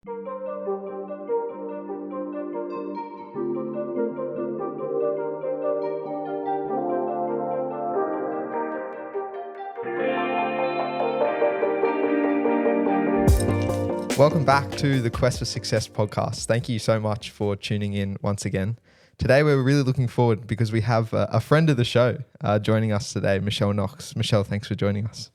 Welcome back to the Quest for Success podcast. Thank you so much for tuning in once again. Today, we're really looking forward because we have a friend of the show joining us today, Michelle Knox. Michelle, thanks for joining us.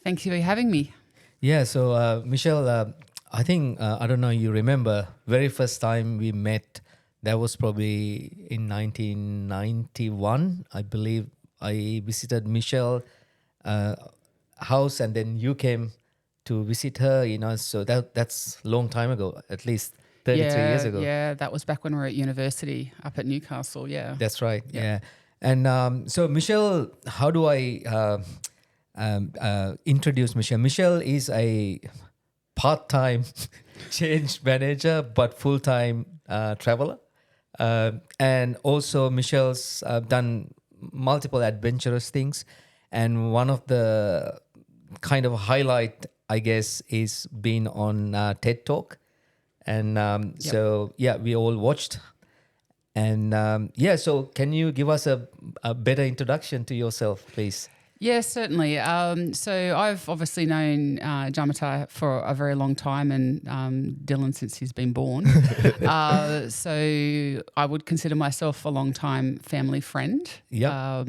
Thank you for having me. Yeah, so Michelle, I think, I don't know, you remember, very first time we met, that was probably in 1991, I believe. I visited Michelle's house and then you came to visit her, so that's a long time ago, at least 33 years ago. Yeah, that was back when we were at university up at Newcastle, yeah. That's right, yeah. And so Michelle, how do I introduce Michelle? Michelle is a part-time change manager, but full-time traveler. And also Michelle's done multiple adventurous things. And one of the kind of highlight, I guess, is being on TED Talk. And so, we all watched. And so can you give us a better introduction to yourself, please? Yeah, certainly. So I've obviously known Jamata for a very long time and Dylan since he's been born. So I would consider myself a long-time family friend. Yeah.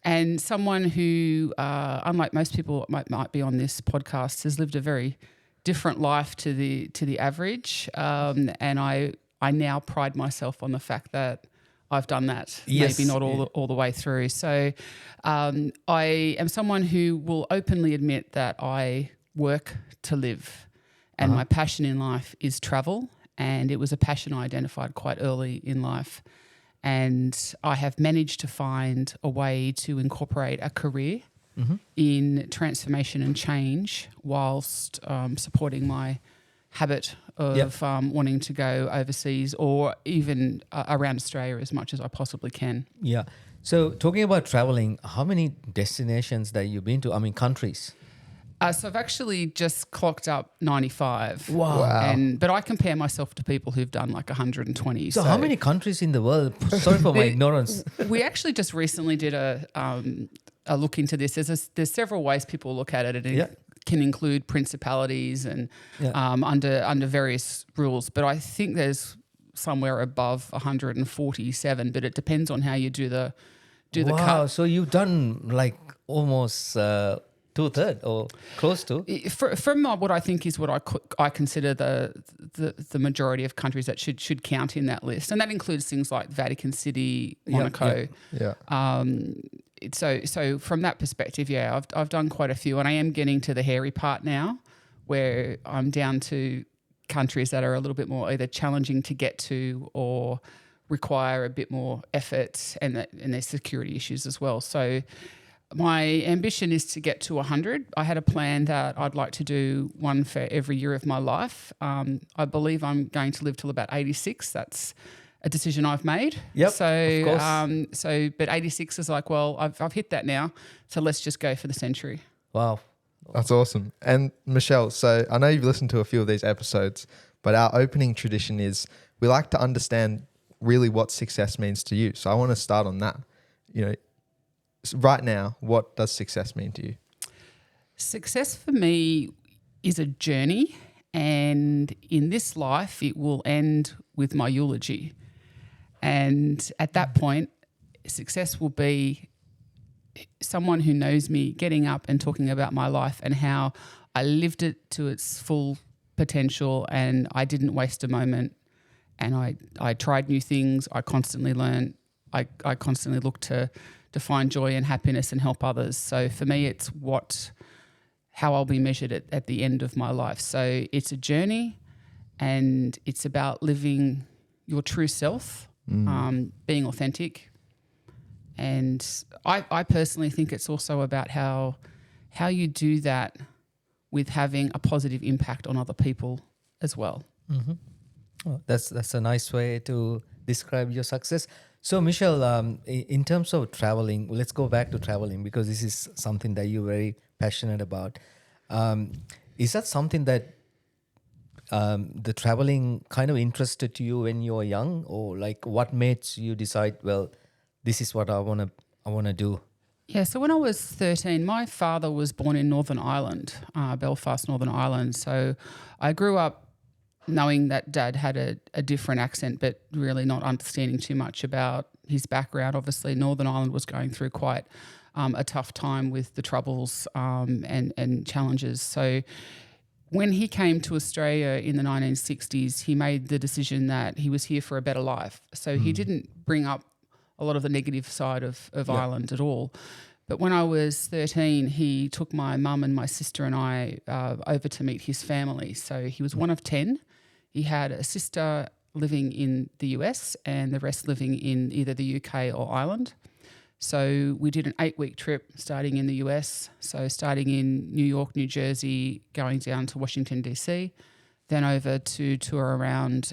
And someone who, unlike most people might be on this podcast, has lived a very different life to the average. And I now pride myself on the fact that I've done that, maybe not all the way through. So I am someone who will openly admit that I work to live, and my passion in life is travel. And it was a passion I identified quite early in life. And I have managed to find a way to incorporate a career in transformation and change whilst supporting my habit of wanting to go overseas or even around Australia as much as I possibly can. Yeah. So talking about traveling, how many destinations that you've been to? I mean, countries. So I've actually just clocked up 95. Wow. But I compare myself to people who've done like 120. So how many countries in the world? Sorry for my ignorance. We actually just recently did a look into this. There's several ways people look at it. It can include principalities and under various rules. But I think there's somewhere above 147. But it depends on how you do the cut. Wow. So you've done like almost 2/3 or close to. From what I think is what I consider the majority of countries that should count in that list, and that includes things like Vatican City, Monaco. So from that perspective, I've done quite a few, and I am getting to the hairy part now, where I'm down to countries that are a little bit more either challenging to get to or require a bit more effort, and there's security issues as well. So my ambition is to get to 100. I had a plan that I'd like to do one for every year of my life. I believe I'm going to live till about 86. That's a decision I've made. Yep, so, of course. But 86 is like, well, I've hit that now, so let's just go for the century. Wow. That's awesome. And Michelle, so I know you've listened to a few of these episodes, but our opening tradition is we like to understand really what success means to you. So I want to start on that. Right now, what does success mean to you? Success for me is a journey, and in this life, it will end with my eulogy. And at that point, success will be someone who knows me getting up and talking about my life and how I lived it to its full potential and I didn't waste a moment, and I tried new things. I constantly learned. I constantly looked to find joy and happiness and help others. So for me, it's how I'll be measured at the end of my life. So it's a journey, and it's about living your true self, being authentic. And I personally think it's also about how you do that with having a positive impact on other people as well. Mm-hmm. Oh, that's a nice way to describe your success. So Michelle, in terms of traveling, let's go back to traveling because this is something that you're very passionate about. Is that something that the traveling kind of interested you when you were young, or like what made you decide, well, this is what I wanna do? Yeah, so when I was 13, my father was born in Northern Ireland, Belfast, Northern Ireland. So I grew up knowing that Dad had a different accent, but really not understanding too much about his background. Obviously, Northern Ireland was going through quite a tough time with the Troubles and challenges. So when he came to Australia in the 1960s, he made the decision that he was here for a better life. So he didn't bring up a lot of the negative side of Ireland at all. But when I was 13, he took my mum and my sister and I over to meet his family. So he was one of 10. He had a sister living in the US and the rest living in either the UK or Ireland. So we did an 8-week trip starting in the US, so starting in New York, New Jersey, going down to Washington, DC, then over to tour around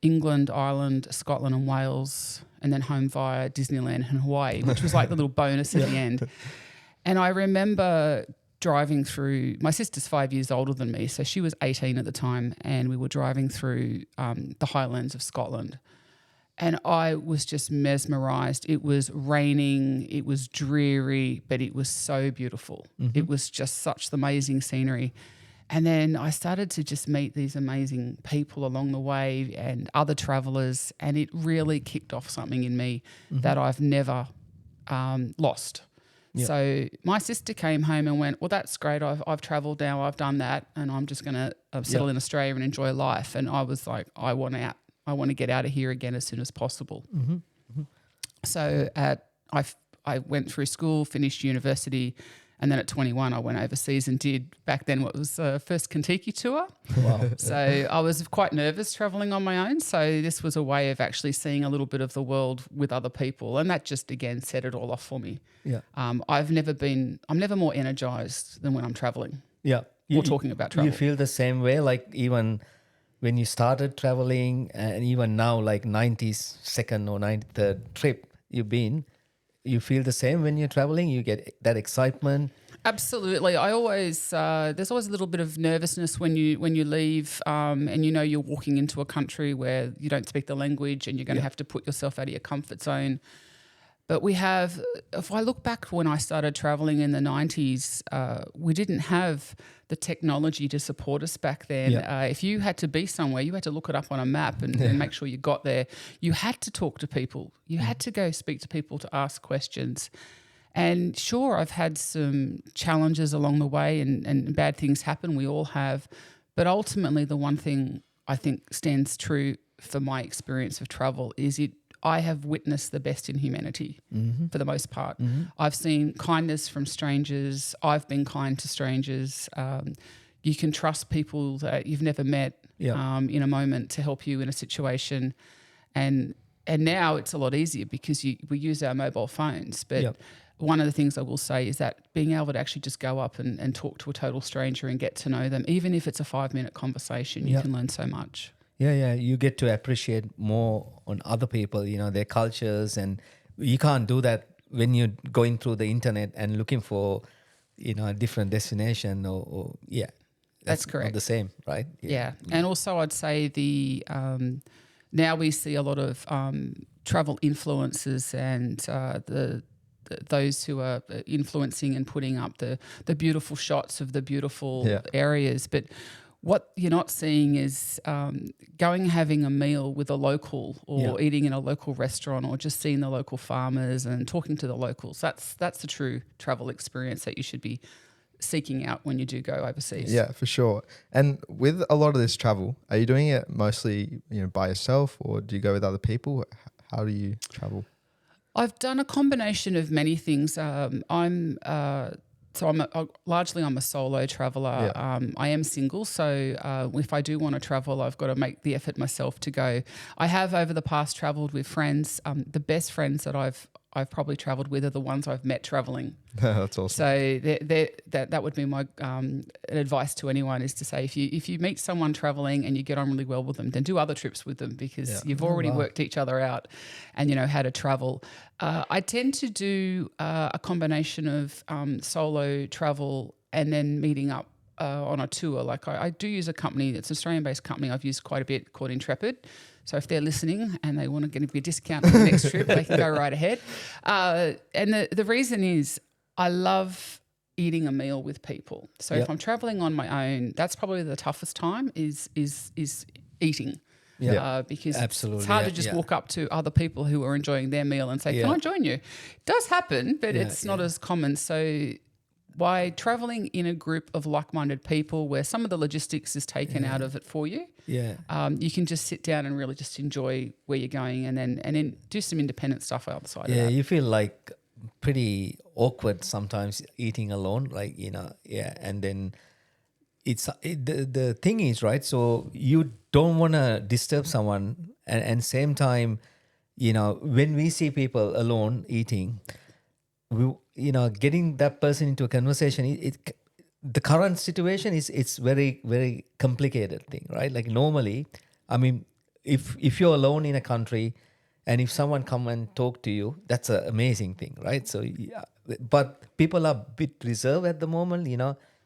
England, Ireland, Scotland and Wales, and then home via Disneyland and Hawaii, which was like the little bonus at the end. And I remember driving through, my sister's 5 years older than me, so she was 18 at the time, and we were driving through the highlands of Scotland. And I was just mesmerised. It was raining, it was dreary, but it was so beautiful. It was just such amazing scenery. And then I started to just meet these amazing people along the way and other travellers, and it really kicked off something in me that I've never lost. Yeah. So my sister came home and went, well, that's great. I've travelled now, I've done that, and I'm just going to settle in Australia and enjoy life. And I was like, I want out. I want to get out of here again as soon as possible. So I went through school, finished university, and then at 21 I went overseas and did back then what was first Kentucky tour. Wow. So I was quite nervous travelling on my own. So this was a way of actually seeing a little bit of the world with other people, and that just again set it all off for me. Yeah. I'm never more energised than when I'm travelling. Yeah. Or talking about travel. You feel the same way, like even when you started traveling and even now, like 92nd or 93rd trip you've been, you feel the same when you're traveling? You get that excitement? Absolutely. I always there's always a little bit of nervousness when you leave, and you know you're walking into a country where you don't speak the language and you're going to have to put yourself out of your comfort zone. But we have, if I look back when I started traveling in the 90s, we didn't have the technology to support us back then. If you had to be somewhere, you had to look it up on a map and make sure you got there. You had to talk to people. You had to go speak to people to ask questions. And sure, I've had some challenges along the way and bad things happen. We all have. But ultimately, the one thing I think stands true for my experience of travel is I have witnessed the best in humanity for the most part. I've seen kindness from strangers. I've been kind to strangers. You can trust people that you've never met in a moment to help you in a situation. And now it's a lot easier because we use our mobile phones. But one of the things I will say is that being able to actually just go up and talk to a total stranger and get to know them, even if it's a 5-minute conversation, you can learn so much. Yeah, you get to appreciate more on other people, their cultures, and you can't do that when you're going through the internet and looking for, a different destination or that's correct. Not the same, right? Yeah. And also I'd say now we see a lot of travel influencers and those who are influencing and putting up the beautiful shots of the beautiful areas, but what you're not seeing is going and having a meal with a local or eating in a local restaurant or just seeing the local farmers and talking to the locals. That's the true travel experience that you should be seeking out when you do go overseas. Yeah, for sure. And with a lot of this travel, are you doing it mostly by yourself, or do you go with other people? How do you travel? I've done a combination of many things. So I'm largely a solo traveller. I am single, so if I do want to travel, I've got to make the effort myself to go. I have over the past travelled with friends. The best friends that I've probably travelled with are the ones I've met travelling. That's awesome. So that would be my advice to anyone, is to say if you meet someone travelling and you get on really well with them, then do other trips with them, because you've already worked each other out and you know how to travel. I tend to do a combination of solo travel and then meeting up on a tour, like I do use a company, it's an Australian-based company I've used quite a bit called Intrepid. So if they're listening and they want to get a discount on the next trip, they can go right ahead. And the reason is I love eating a meal with people. So if I'm traveling on my own, that's probably the toughest time is eating. Because absolutely. it's hard to just walk up to other people who are enjoying their meal and say, can I join you? It does happen, but it's not as common. So by traveling in a group of like-minded people where some of the logistics is taken out of it for you, you can just sit down and really just enjoy where you're going and then do some independent stuff outside of that. You feel like pretty awkward sometimes eating alone, like, and then the thing is, right, so you don't want to disturb someone and same time, when we see people alone eating, we getting that person into a conversation, the current situation it's very, very complicated thing, right? Like normally, I mean, if you're alone in a country and if someone come and talk to you, that's an amazing thing, right? So but people are a bit reserved at the moment,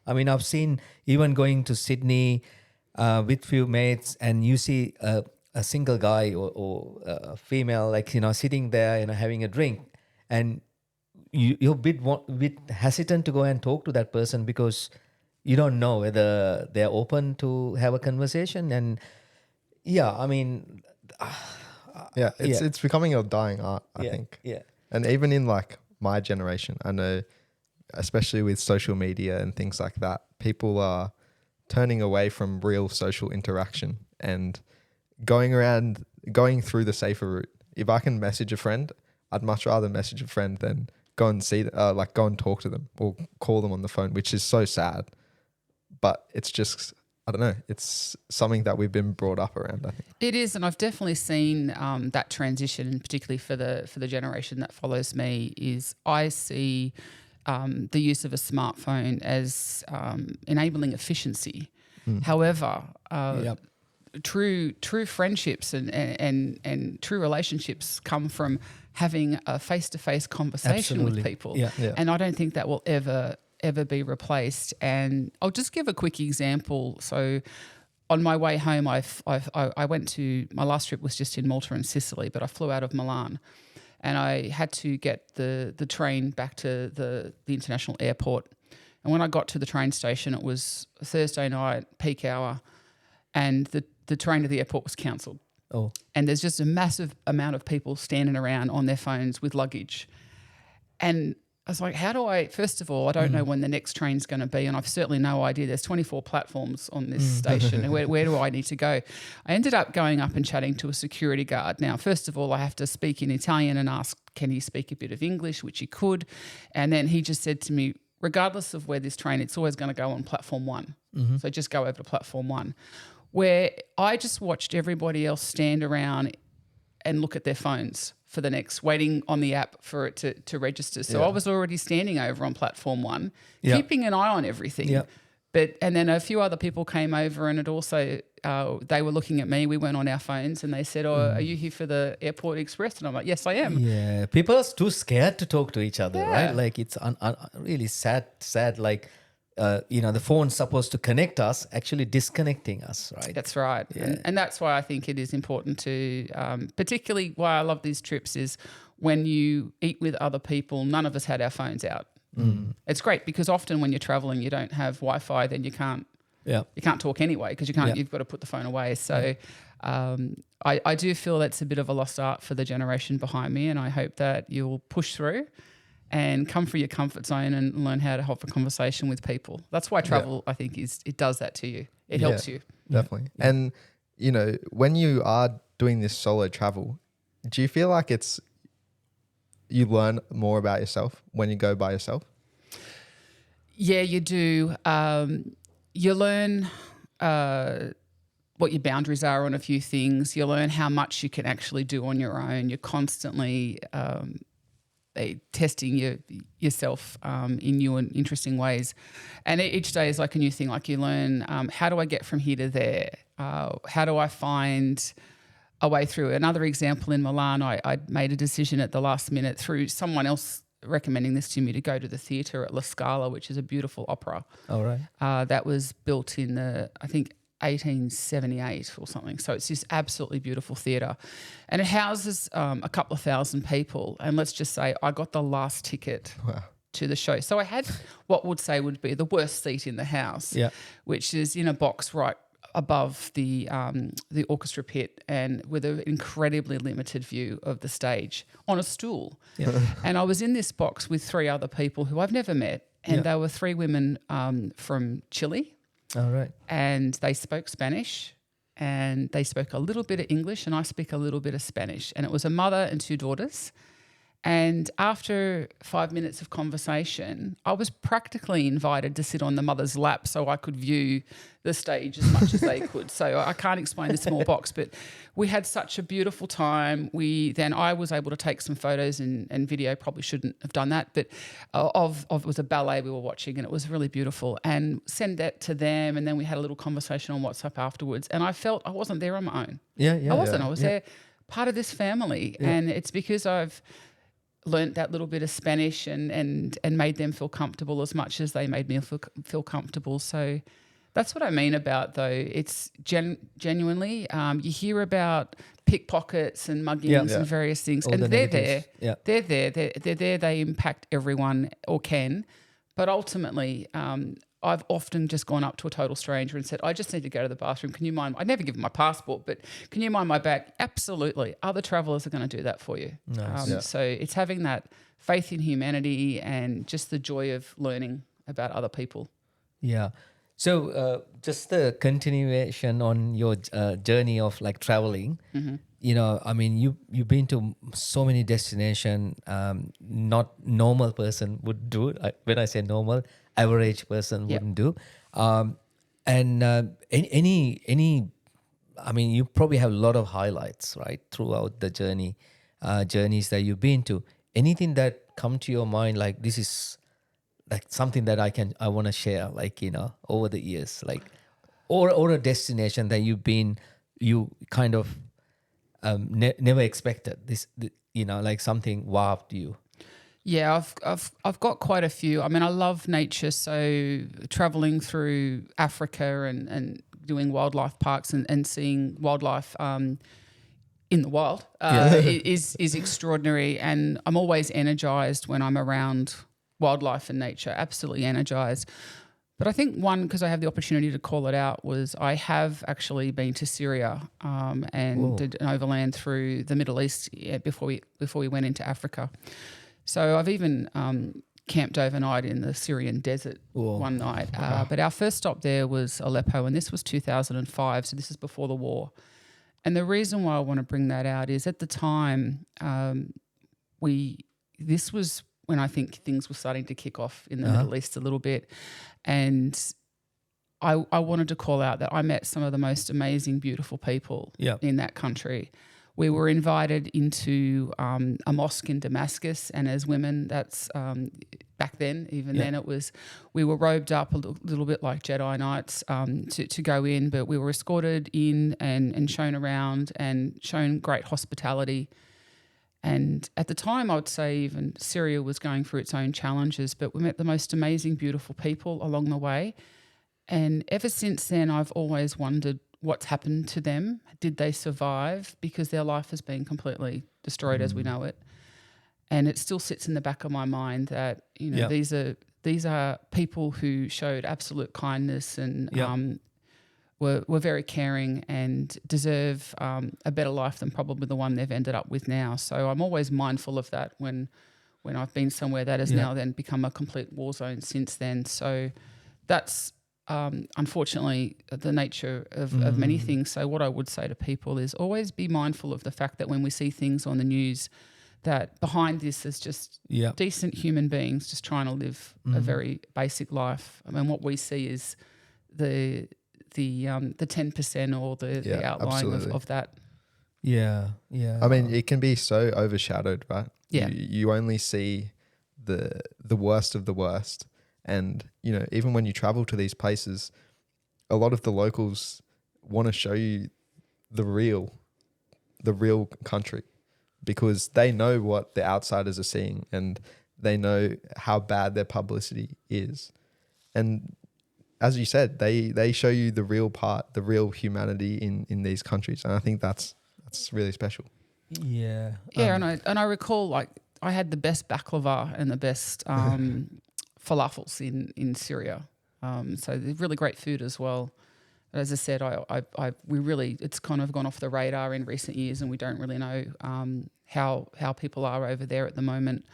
I mean, I've seen even going to Sydney with few mates, and you see a single guy or a female, like, sitting there, having a drink, and you're a bit hesitant to go and talk to that person because you don't know whether they're open to have a conversation. And I mean, it's becoming a dying art, I think. Yeah. And even in like my generation, I know, especially with social media and things like that, people are turning away from real social interaction and going through the safer route. If I can message a friend, I'd much rather message a friend than go and go and talk to them or call them on the phone, which is so sad. But it's just, I don't know, it's something that we've been brought up around, I think. It is, and I've definitely seen that transition, and particularly for the generation that follows me, is I see the use of a smartphone as enabling efficiency. However, true friendships and true relationships come from having a face-to-face conversation with people. And I don't think that will ever be replaced. And I'll just give a quick example. So on my way home, I went to, my last trip was just in Malta and Sicily, but I flew out of Milan. And I had to get the train back to the international airport. And when I got to the train station, it was a Thursday night, peak hour, and the train to the airport was cancelled. Oh. And there's just a massive amount of people standing around on their phones with luggage. And I was like, first of all, I don't know when the next train's going to be, and I've certainly no idea. There's 24 platforms on this station, and where do I need to go? I ended up going up and chatting to a security guard. Now, first of all, I have to speak in Italian and ask, can he speak a bit of English, which he could. And then he just said to me, regardless of where this train, it's always going to go on platform 1. So just go over to platform 1, where I just watched everybody else stand around and look at their phones for the next, waiting on the app for it to register. So I was already standing over on platform 1, keeping an eye on everything. And then a few other people came over, and it also, they were looking at me. We weren't on our phones, and they said, are you here for the Airport Express? And I'm like, yes, I am. Yeah, people are too scared to talk to each other, right? Like it's really sad, like, the phone's supposed to connect us, actually disconnecting us, right? That's right. Yeah. And that's why I think it is important to, particularly why I love these trips, is when you eat with other people, none of us had our phones out. It's great because often when you're traveling, you don't have Wi-Fi, then you can't talk anyway because you've got to put the phone away. So I do feel that's a bit of a lost art for the generation behind me, and I hope that you'll push through and come from your comfort zone and learn how to have a conversation with people. That's why travel, I think, it does that to you. It helps you. Definitely. Yeah. And, when you are doing this solo travel, do you feel like you learn more about yourself when you go by yourself? Yeah, you do. You learn what your boundaries are on a few things. You learn how much you can actually do on your own. You're constantly testing yourself in new and interesting ways. And each day is like a new thing. Like you learn, how do I get from here to there? How do I find a way through? Another example, in Milan, I made a decision at the last minute through someone else recommending this to me to go to the theatre at La Scala, which is a beautiful opera. All right. That was built in I think 1878 or something. So it's this absolutely beautiful theatre. And it houses a couple of thousand people. And let's just say I got the last ticket to the show. So I had what would be the worst seat in the house, which is in a box right above the orchestra pit and with an incredibly limited view of the stage on a stool. Yeah. And I was in this box with 3 other people who I've never met. And they were 3 women from Chile. All right. And they spoke Spanish and they spoke a little bit of English and I speak a little bit of Spanish. And it was a mother and 2 daughters. And after 5 minutes of conversation, I was practically invited to sit on the mother's lap so I could view the stage as much as they could. So I can't explain the small box, but we had such a beautiful time. I was able to take some photos and video, probably shouldn't have done that, but it was a ballet we were watching and it was really beautiful, and send that to them. And then we had a little conversation on WhatsApp afterwards. And I felt I wasn't there on my own. I wasn't. I was there part of this family. Yeah. And it's because I've learnt that little bit of Spanish and made them feel comfortable as much as they made me feel comfortable. So that's what I mean about, though. It's genuinely, you hear about pickpockets and muggings and various things, all and they're there. Yeah. They're there. They impact everyone or can. But ultimately, I've often just gone up to a total stranger and said, I just need to go to the bathroom. Can you mind? I'd never give them my passport, but can you mind my bag? Absolutely. Other travellers are going to do that for you. Nice. So it's having that faith in humanity and just the joy of learning about other people. Yeah. So just the continuation on your journey of like traveling, I mean, you've been to so many destinations, not normal person would do. When I say normal, average person wouldn't do. And any, I mean, you probably have a lot of highlights, right, throughout the journeys that you've been to. Anything that come to your mind, like this is like something that I want to share, like, over the years, like, or a destination that you kind of never expected this, like something wowed you. Yeah, I've got quite a few. I mean, I love nature, so traveling through Africa and doing wildlife parks and seeing wildlife in the wild is extraordinary. And I'm always energized when I'm around wildlife and nature, absolutely energized. But I think one, because I have the opportunity to call it out, was I have actually been to Syria and did an overland through the Middle East before we went into Africa. So I've even camped overnight in the Syrian desert one night. But our first stop there was Aleppo, and this was 2005, so this is before the war. And the reason why I want to bring that out is at the time this was when I think things were starting to kick off in the Middle East a little bit. And I wanted to call out that I met some of the most amazing, beautiful people in that country. We were invited into a mosque in Damascus, and as women, that's back then, then it was, we were robed up a little bit like Jedi Knights to go in, but we were escorted in and shown around and shown great hospitality. And at the time, I would say even Syria was going through its own challenges, but we met the most amazing, beautiful people along the way. And ever since then, I've always wondered what's happened to them. Did they survive? Because their life has been completely destroyed as we know it. And it still sits in the back of my mind that, these are people who showed absolute kindness and were very caring and deserve a better life than probably the one they've ended up with now. So I'm always mindful of that when I've been somewhere that has now then become a complete war zone since then. So that's unfortunately the nature of many things. So what I would say to people is always be mindful of the fact that when we see things on the news, that behind this is just decent human beings just trying to live a very basic life. I mean, what we see is the 10% or the outlying of that. Yeah. I mean, it can be so overshadowed, right? Yeah. You only see the worst of the worst. And, even when you travel to these places, a lot of the locals want to show you the real country, because they know what the outsiders are seeing, and they know how bad their publicity is. And as you said, they show you the real part, the real humanity in these countries. And I think that's really special. Yeah. Yeah, and I recall, like, I had the best baklava and the best falafels in Syria. So they're really great food as well. But as I said, we really, it's kind of gone off the radar in recent years, and we don't really know how people are over there at the moment.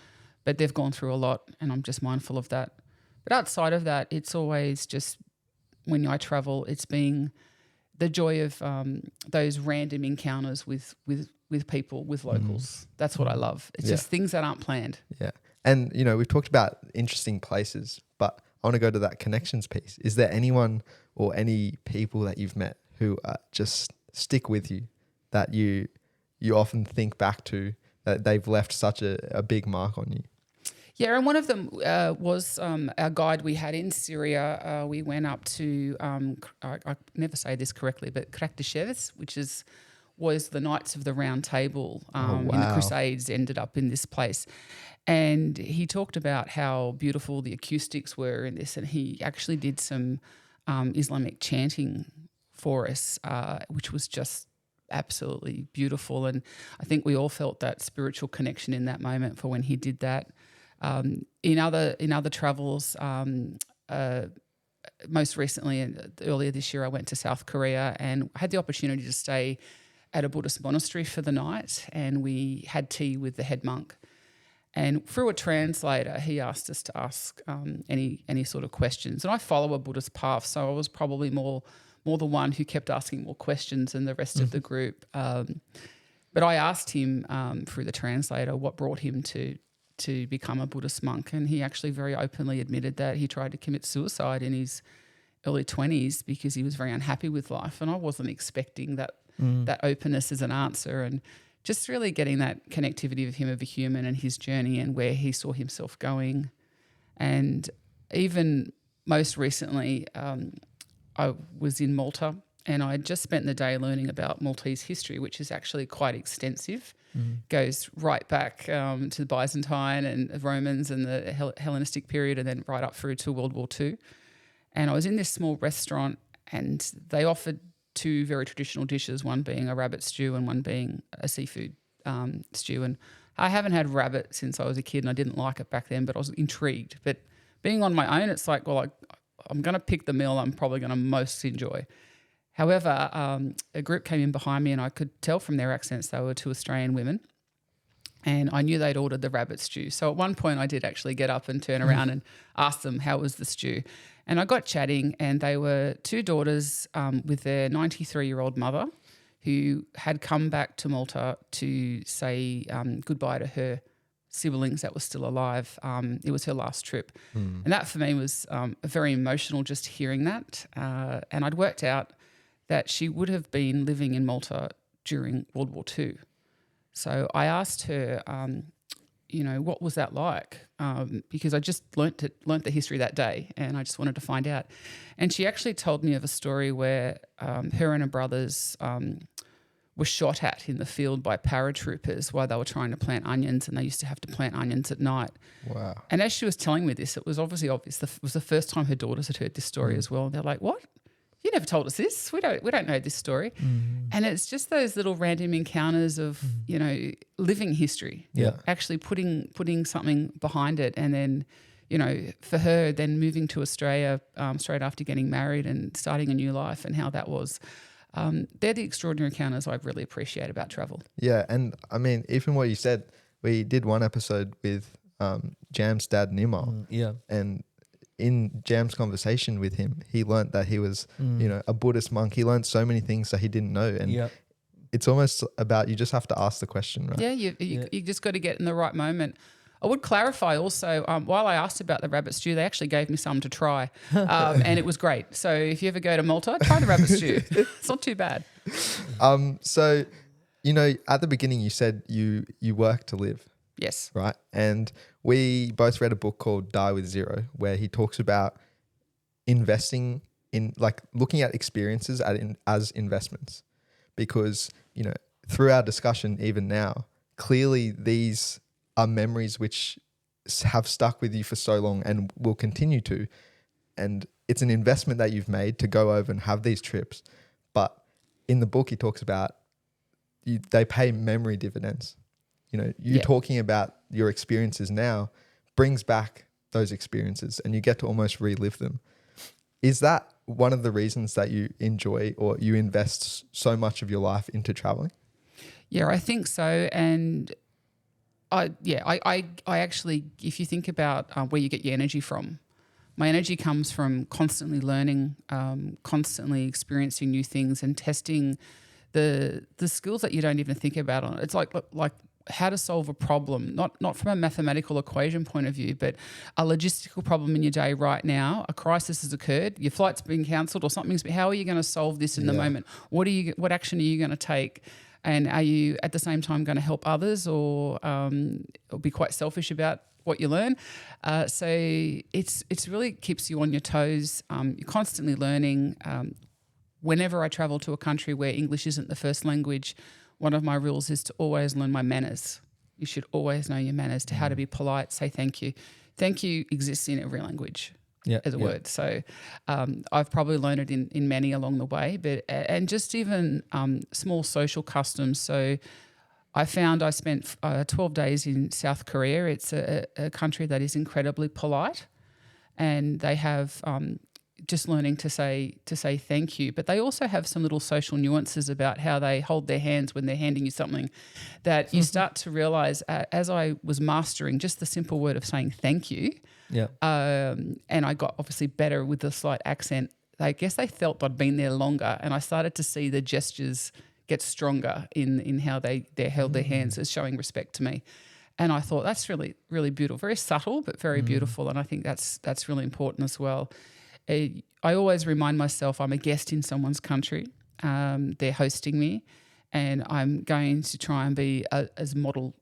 But they've gone through a lot, and I'm just mindful of that. But outside of that, it's always just, when I travel, it's being the joy of those random encounters with people, with locals. That's what I love. It's just things that aren't planned. Yeah. And, you know, we've talked about interesting places, but I want to go to that connections piece. Is there anyone or any people that you've met who just stick with you, that you often think back to, that they've left such a big mark on you? Yeah, and one of them was our guide we had in Syria. We went up to, I never say this correctly, but Krakdashevitz, which was the Knights of the Round Table in the Crusades, ended up in this place. And he talked about how beautiful the acoustics were in this, and he actually did some Islamic chanting for us, which was just absolutely beautiful. And I think we all felt that spiritual connection in that moment for when he did that. In other travels, most recently and earlier this year, I went to South Korea and had the opportunity to stay at a Buddhist monastery for the night, and we had tea with the head monk. And through a translator, he asked us to ask any sort of questions. And I follow a Buddhist path, so I was probably more the one who kept asking more questions than the rest of the group. But I asked him through the translator what brought him to become a Buddhist monk, and he actually very openly admitted that he tried to commit suicide in his early 20s because he was very unhappy with life. And I wasn't expecting that openness as an answer, and just really getting that connectivity of him, of a human, and his journey and where he saw himself going. And even most recently, I was in Malta, and I just spent the day learning about Maltese history, which is actually quite extensive. Goes right back to the Byzantine and the Romans and the Hellenistic period, and then right up through to World War II. And I was in this small restaurant, and they offered two very traditional dishes, one being a rabbit stew and one being a seafood stew. And I haven't had rabbit since I was a kid, and I didn't like it back then, but I was intrigued. But being on my own, it's like, well, I'm going to pick the meal I'm probably going to most enjoy. However, a group came in behind me, and I could tell from their accents they were two Australian women, and I knew they'd ordered the rabbit stew. So at one point I did actually get up and turn around and ask them how was the stew. And I got chatting, and they were two daughters with their 93-year-old mother who had come back to Malta to say goodbye to her siblings that were still alive. It was her last trip. And that for me was very emotional, just hearing that. And I'd worked out that she would have been living in Malta during World War II. So I asked her, what was that like? Because I just learnt the history that day, and I just wanted to find out. And she actually told me of a story where her and her brothers were shot at in the field by paratroopers while they were trying to plant onions, and they used to have to plant onions at night. Wow. And as she was telling me this, it was obviously obvious. It was the first time her daughters had heard this story as well. And they're like, what? You never told us this. We don't know this story. And it's just those little random encounters of, living history. Yeah. Actually putting something behind it. And then, for her, then moving to Australia straight after getting married and starting a new life, and how that was. They're the extraordinary encounters I really appreciate about travel. Yeah. And I mean, even what you said, we did one episode with Jam's dad, Nimal. Yeah. And in Jam's conversation with him, he learnt that he was, a Buddhist monk. He learnt so many things that he didn't know. And it's almost about, you just have to ask the question, right? Yeah, you just got to get in the right moment. I would clarify also, while I asked about the rabbit stew, they actually gave me some to try, and it was great. So if you ever go to Malta, try the rabbit stew. It's not too bad. So, at the beginning you said you work to live. Yes. Right. And we both read a book called Die with Zero, where he talks about investing in, like, looking at experiences as investments, because, through our discussion, even now, clearly these are memories which have stuck with you for so long and will continue to. And it's an investment that you've made to go over and have these trips. But in the book, he talks about they pay memory dividends. You know, you talking about your experiences now brings back those experiences and you get to almost relive them. Is that one of the reasons that you enjoy or you invest so much of your life into traveling? Yeah, I think so. And I actually, if you think about where you get your energy from, my energy comes from constantly learning, constantly experiencing new things and testing the skills that you don't even think about on it. It's like how to solve a problem, not from a mathematical equation point of view, but a logistical problem in your day right now. A crisis has occurred, your flight's been cancelled or something's. How are you going to solve this in the moment? What action are you going to take? And are you at the same time going to help others or be quite selfish about what you learn? So it's really keeps you on your toes. You're constantly learning. Whenever I travel to a country where English isn't the first language, one of my rules is to always learn my manners. You should always know your manners, to how to be polite, say thank you. Thank you exists in every language as a word. So I've probably learned it in many along the way, and just even small social customs. So I found I spent 12 days in South Korea. It's a country that is incredibly polite, and they have just learning to say thank you. But they also have some little social nuances about how they hold their hands when they're handing you something that you start to realise as I was mastering just the simple word of saying thank you. Yeah. And I got obviously better with the slight accent. I guess they felt I'd been there longer, and I started to see the gestures get stronger in how they held their hands as showing respect to me. And I thought that's really, really beautiful, very subtle, but very beautiful. And I think that's really important as well. I always remind myself I'm a guest in someone's country. They're hosting me, and I'm going to try and be as model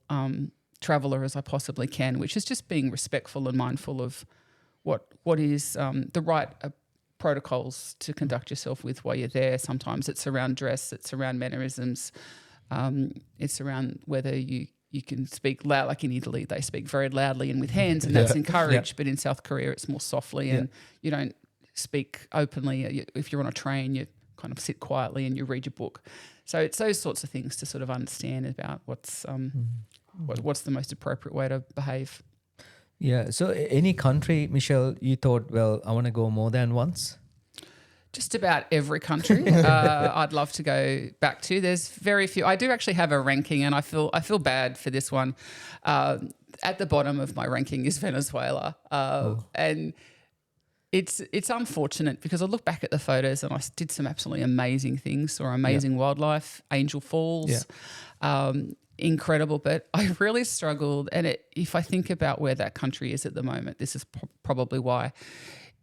traveller as I possibly can, which is just being respectful and mindful of what is the right protocols to conduct yourself with while you're there. Sometimes it's around dress, it's around mannerisms, it's around whether you can speak loud. Like in Italy, they speak very loudly and with hands, and that's encouraged. But in South Korea, it's more softly, and you don't speak openly. If you're on a train, you kind of sit quietly and you read your book. So it's those sorts of things to sort of understand about what's the most appropriate way to behave. Yeah. So any country, Michelle, you thought, well, I want to go more than once? Just about every country I'd love to go back to. There's very few. I do actually have a ranking, and I feel bad for this one. At the bottom of my ranking is Venezuela, and it's unfortunate because I look back at the photos and I did some absolutely amazing things, saw amazing wildlife, Angel Falls, incredible. But I really struggled, and if I think about where that country is at the moment, this is probably why.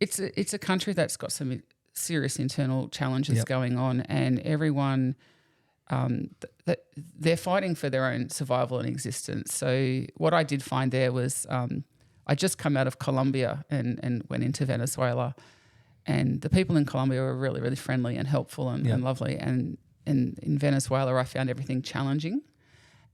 It's a country that's got some serious internal challenges going on, and everyone they're fighting for their own survival and existence. So what I did find there was I just come out of Colombia and went into Venezuela, and the people in Colombia were really, really friendly and helpful and lovely, and in Venezuela I found everything challenging.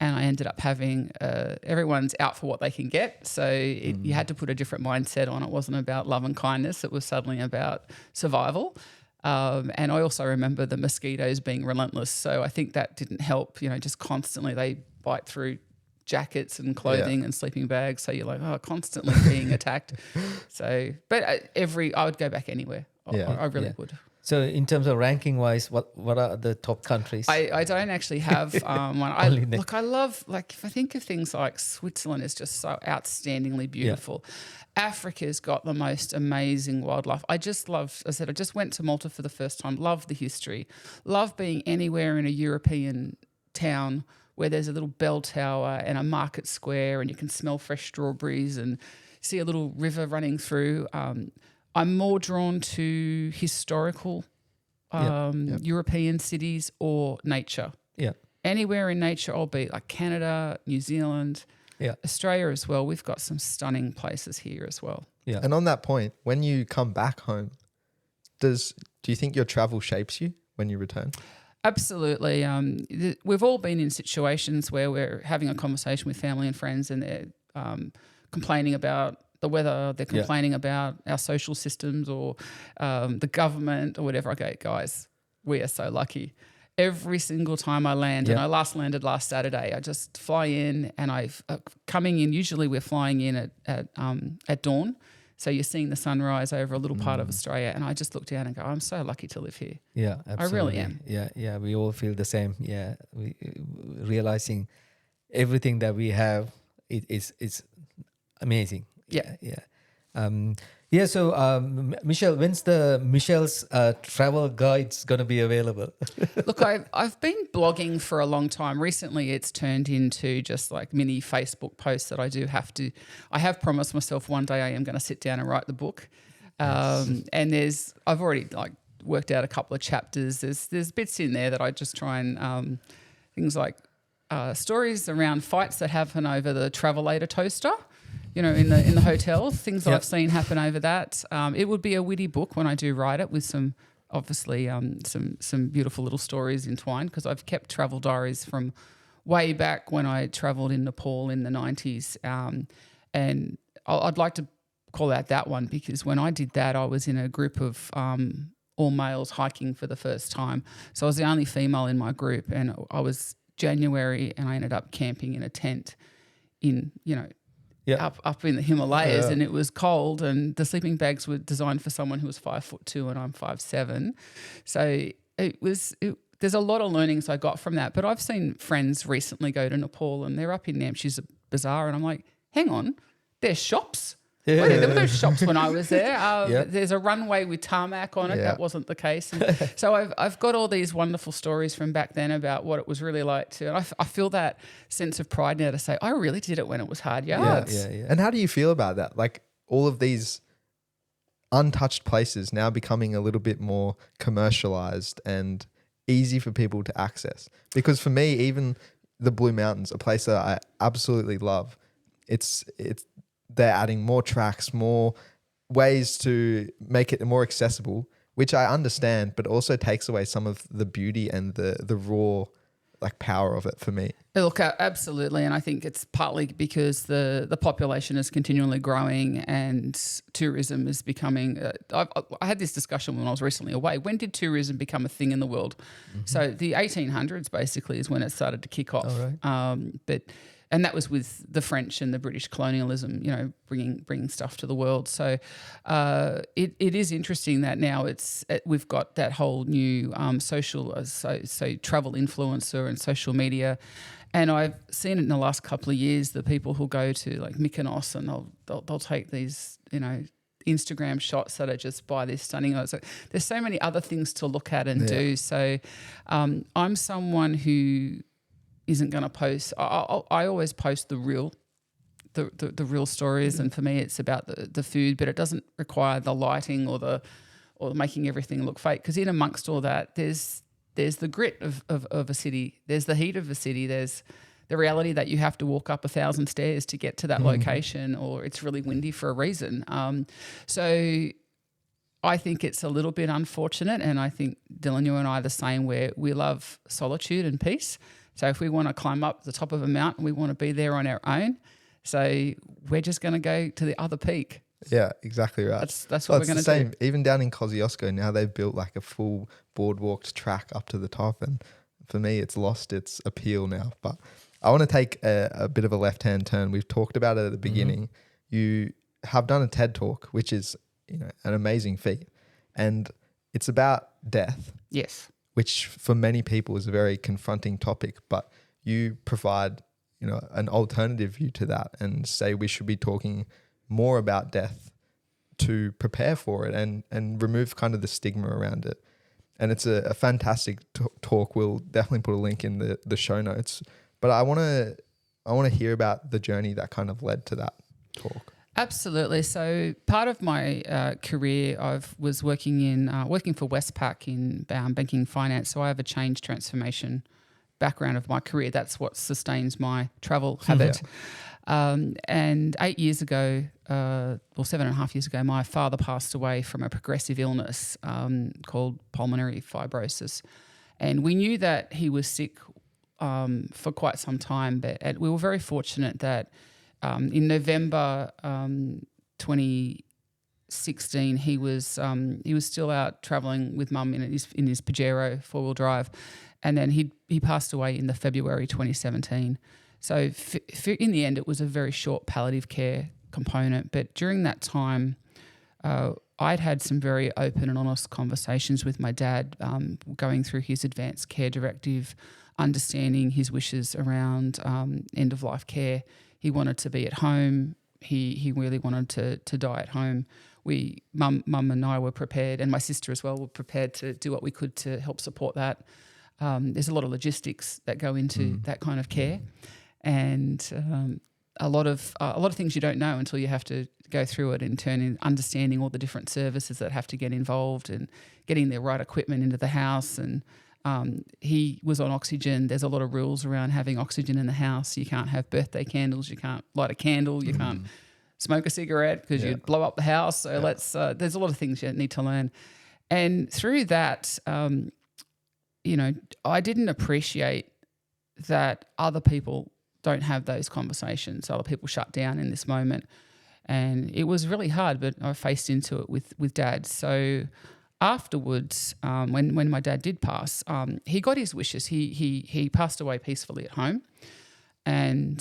And I ended up having everyone's out for what they can get. So you had to put a different mindset on. It wasn't about love and kindness. It was suddenly about survival. And I also remember the mosquitoes being relentless. So I think that didn't help. Just constantly they bite through jackets and clothing and sleeping bags. So you're like, constantly being attacked. So, but I would go back anywhere. I really would. So in terms of ranking wise, what are the top countries? I don't actually have one. I love, if I think of things like Switzerland is just so outstandingly beautiful. Africa's got the most amazing wildlife. I just went to Malta for the first time, love the history, love being anywhere in a European town where there's a little bell tower and a market square and you can smell fresh strawberries and see a little river running through. I'm more drawn to historical European cities or nature. Yeah. Anywhere in nature, I'll be like Canada, New Zealand, Australia as well. We've got some stunning places here as well. Yeah. And on that point, when you come back home, do you think your travel shapes you when you return? Absolutely. We've all been in situations where we're having a conversation with family and friends and they're complaining about the weather, they're complaining about our social systems or the government or whatever. I go, guys, we are so lucky. Every single time I land, and I landed last Saturday, I just fly in and coming in, usually we're flying in at dawn. So you're seeing the sunrise over a little part of Australia, and I just look down and go, I'm so lucky to live here. Yeah, absolutely. I really am. Yeah, we all feel the same. Yeah, we realizing everything that we have, it's amazing. Yeah. So Michelle, when's Michelle's travel guides gonna be available? Look, I've been blogging for a long time. Recently, it's turned into just like mini Facebook posts that I have promised myself one day I am going to sit down and write the book. And I've already like worked out a couple of chapters. There's bits in there that I just try and things like stories around fights that happen over the Travelator toaster. In the hotel, things that I've seen happen over that. It would be a witty book when I do write it, with some obviously some beautiful little stories entwined, because I've kept travel diaries from way back when I travelled in Nepal in the 90s. And I'd like to call out that one, because when I did that, I was in a group of all males hiking for the first time. So I was the only female in my group, and I was January, and I ended up camping in a tent in, up in the Himalayas, and it was cold, and the sleeping bags were designed for someone who was 5'2" and I'm 5'7". So there's a lot of learnings I got from that. But I've seen friends recently go to Nepal, and they're up in Namchi's Bazaar, and I'm like, hang on, there's shops. Yeah. There were no shops when I was there. There's a runway with tarmac on it. Yeah. That wasn't the case. And so I've got all these wonderful stories from back then about what it was really like to. And I feel that sense of pride now to say I really did it when it was hard yards. Yeah. And how do you feel about that? Like all of these untouched places now becoming a little bit more commercialized and easy for people to access. Because for me, even the Blue Mountains, a place that I absolutely love, they're adding more tracks, more ways to make it more accessible, which I understand, but also takes away some of the beauty and the raw like power of it for me. Look, absolutely. And I think it's partly because the population is continually growing and tourism is becoming... I had this discussion when I was recently away. When did tourism become a thing in the world? Mm-hmm. So the 1800s basically is when it started to kick off. Oh, right. And that was with the French and the British colonialism, bringing stuff to the world. So it is interesting that now we've got that whole new social, so travel influencer and social media. And I've seen it in the last couple of years, the people who go to like Mykonos, and they'll take these, Instagram shots that are just by this stunning. So there's so many other things to look at and do. So I'm someone who isn't going to post. I always post the real stories, and for me it's about the food, but it doesn't require the lighting or making everything look fake, because in amongst all that there's the grit of a city, there's the heat of a city, there's the reality that you have to walk up 1,000 stairs to get to that location, or it's really windy for a reason. So I think it's a little bit unfortunate, and I think Dylan, you and I are the same, where we love solitude and peace. So if we want to climb up the top of a mountain, we want to be there on our own. So we're just going to go to the other peak. Yeah, exactly right. That's what we're going to do. Same. Even down in Kosciuszko now, they've built like a full boardwalked track up to the top, and for me, it's lost its appeal now. But I want to take a bit of a left-hand turn. We've talked about it at the beginning. Mm-hmm. You have done a TED Talk, which is an amazing feat, and it's about death. Yes. Which for many people is a very confronting topic, but you provide, an alternative view to that, and say we should be talking more about death to prepare for it and remove kind of the stigma around it. And it's a fantastic talk. We'll definitely put a link in the show notes. But I want to hear about the journey that kind of led to that talk. Absolutely. So part of my career, I was working for Westpac in banking finance. So I have a change transformation background of my career. That's what sustains my travel habit. And 8 years ago, or 7.5 years ago, my father passed away from a progressive illness called pulmonary fibrosis. And we knew that he was sick for quite some time, but we were very fortunate that in November 2016, he was still out travelling with Mum in his Pajero 4-wheel drive, and then he passed away in the February 2017. So in the end, it was a very short palliative care component. But during that time, I'd had some very open and honest conversations with my dad, going through his advanced care directive, understanding his wishes around end-of-life care. He wanted to be at home. He really wanted to die at home. Mum and I were prepared, and my sister as well, were prepared to do what we could to help support that. There's a lot of logistics that go into that kind of care, and a lot of things you don't know until you have to go through it, in turn in understanding all the different services that have to get involved and getting the right equipment into the house. And he was on oxygen. There's a lot of rules around having oxygen in the house. You can't have birthday candles. You can't light a candle. You can't smoke a cigarette because you'd blow up the house. So there's a lot of things you need to learn. And through that, I didn't appreciate that other people don't have those conversations. Other people shut down in this moment. And it was really hard, but I faced into it with Dad. So afterwards, when my dad did pass, he got his wishes. He passed away peacefully at home. And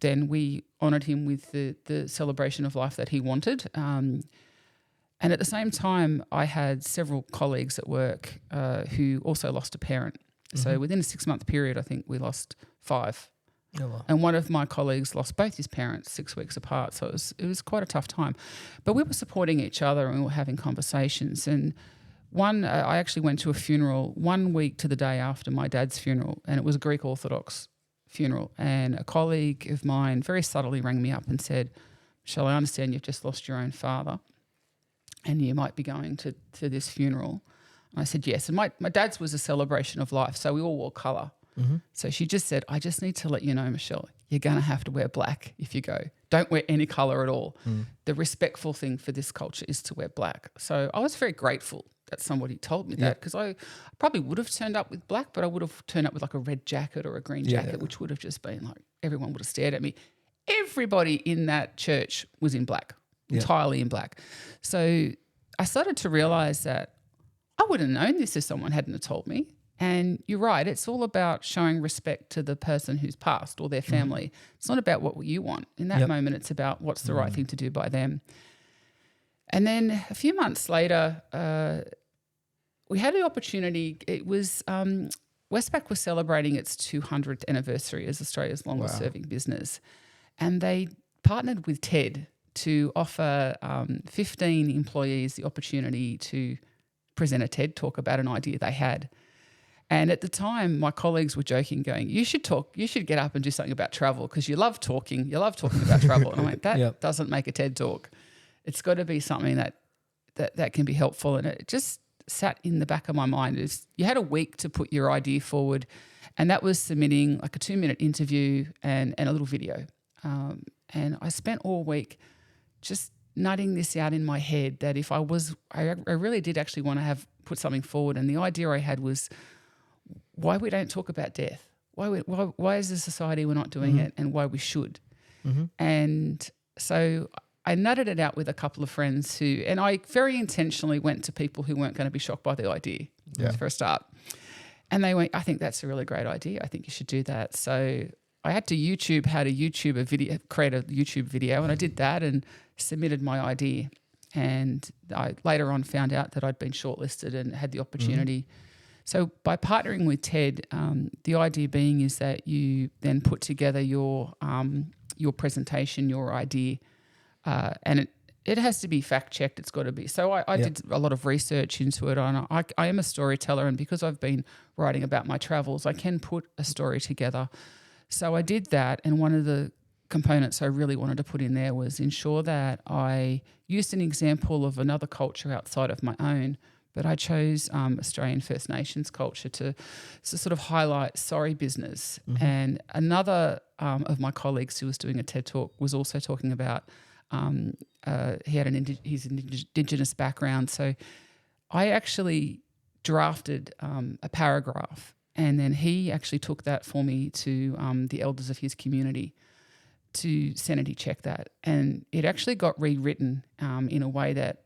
then we honoured him with the celebration of life that he wanted. And at the same time, I had several colleagues at work who also lost a parent. So within a 6-month period, I think we lost 5. Oh, wow. And one of my colleagues lost both his parents 6 weeks apart. So it was quite a tough time. But we were supporting each other and we were having conversations. And I actually went to a funeral 1 week to the day after my dad's funeral, and it was a Greek Orthodox funeral. And a colleague of mine very subtly rang me up and said, "Michelle, I understand you've just lost your own father and you might be going to this funeral." And I said, yes. And my dad's was a celebration of life, so we all wore colour. So she just said, "I just need to let you know, Michelle, you're going to have to wear black if you go. Don't wear any colour at all. The respectful thing for this culture is to wear black." So I was very grateful that somebody told me that, because I probably would have turned up with black, but I would have turned up with like a red jacket or a green jacket, which would have just been like, everyone would have stared at me. Everybody in that church was in black, entirely in black. So I started to realise that I would have known this if someone hadn't have told me. And you're right, it's all about showing respect to the person who's passed or their family. It's not about what you want. In that moment, it's about what's the right thing to do by them. And then a few months later, we had the opportunity. It was Westpac was celebrating its 200th anniversary as Australia's longest serving business. And they partnered with TED to offer 15 employees the opportunity to present a TED talk about an idea they had. And at the time, my colleagues were joking, going, you should get up and do something about travel because you love talking about travel. And I went, that doesn't make a TED talk. It's got to be something that can be helpful. And it just sat in the back of my mind. You had a week to put your idea forward, and that was submitting like a 2-minute interview and a little video. And I spent all week just nutting this out in my head that if I really did actually want to put something forward. And the idea I had was why we don't talk about death. Why as a society we're not doing it, and why we should. And so I nutted it out with a couple of friends and I very intentionally went to people who weren't going to be shocked by the idea for a start. And they went, I think that's a really great idea. I think you should do that. So I had to YouTube how to create a YouTube video, and I did that and submitted my idea. And I later on found out that I'd been shortlisted and had the opportunity. So by partnering with TED, the idea being is that you then put together your presentation, your idea, and it has to be fact checked. It's got to be. So I did a lot of research into it. And I am a storyteller, and because I've been writing about my travels, I can put a story together. So I did that, and one of the components I really wanted to put in there was ensure that I used an example of another culture outside of my own, but I chose Australian First Nations culture to sort of highlight sorry business. And another of my colleagues who was doing a TED Talk was also talking about he had his Indigenous background. So I actually drafted a paragraph, and then he actually took that for me to the elders of his community to sanity check that, and it actually got rewritten in a way that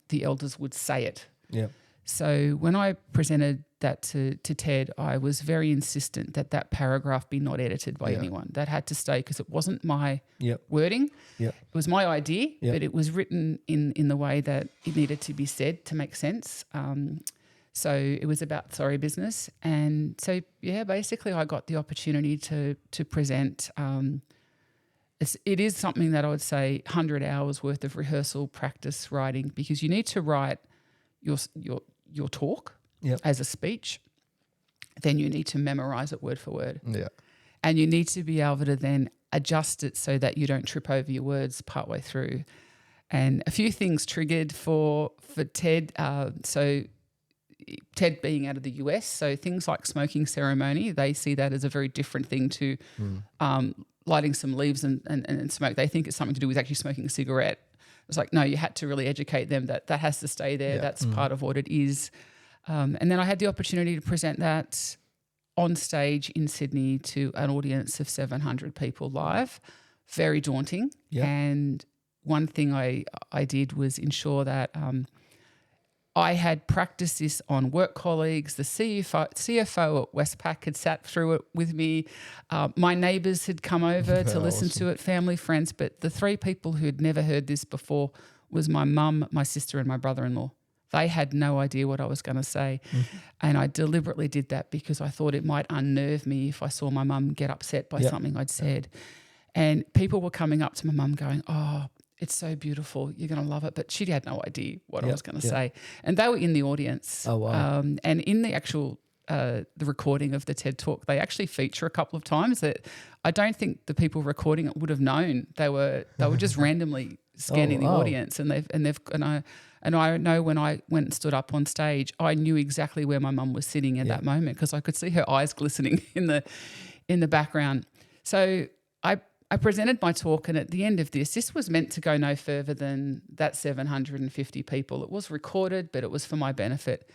the elders would say it. Yeah. So when I presented that to Ted, I was very insistent that that paragraph be not edited by anyone. That had to stay because it wasn't my wording. Yeah. It was my idea, but it was written in the way that it needed to be said to make sense. So it was about sorry business. And so, basically I got the opportunity to present. It is something that I would say 100 hours worth of rehearsal, practice, writing, because you need to write your talk as a speech. Then you need to memorize it word for word. Yeah. And you need to be able to then adjust it so that you don't trip over your words partway through. And a few things triggered for Ted. So Ted being out of the US, so things like smoking ceremony, they see that as a very different thing to lighting some leaves and smoke. They think it's something to do with actually smoking a cigarette. It's like, no, you had to really educate them that has to stay there. Yeah. That's part of what it is. And then I had the opportunity to present that on stage in Sydney to an audience of 700 people live. Very daunting. Yeah. And one thing I did was ensure that I had practiced this on work colleagues. The CFO at Westpac had sat through it with me. My neighbours had come over to listen to it, family, friends. But the three people who had never heard this before was my mum, my sister and my brother-in-law. They had no idea what I was going to say. And I deliberately did that because I thought it might unnerve me if I saw my mum get upset by something I'd said. And people were coming up to my mum going, oh, it's so beautiful, you're going to love it. But she had no idea what I was going to say. And they were in the audience. Oh, wow. And in the actual the recording of the TED Talk, they actually feature a couple of times that I don't think the people recording it would have known. They were just randomly scanning the audience, and I know when I went and stood up on stage, I knew exactly where my mum was sitting at that moment because I could see her eyes glistening in the background. So I presented my talk, and at the end of this was meant to go no further than that 750 people. It was recorded, but it was for my benefit.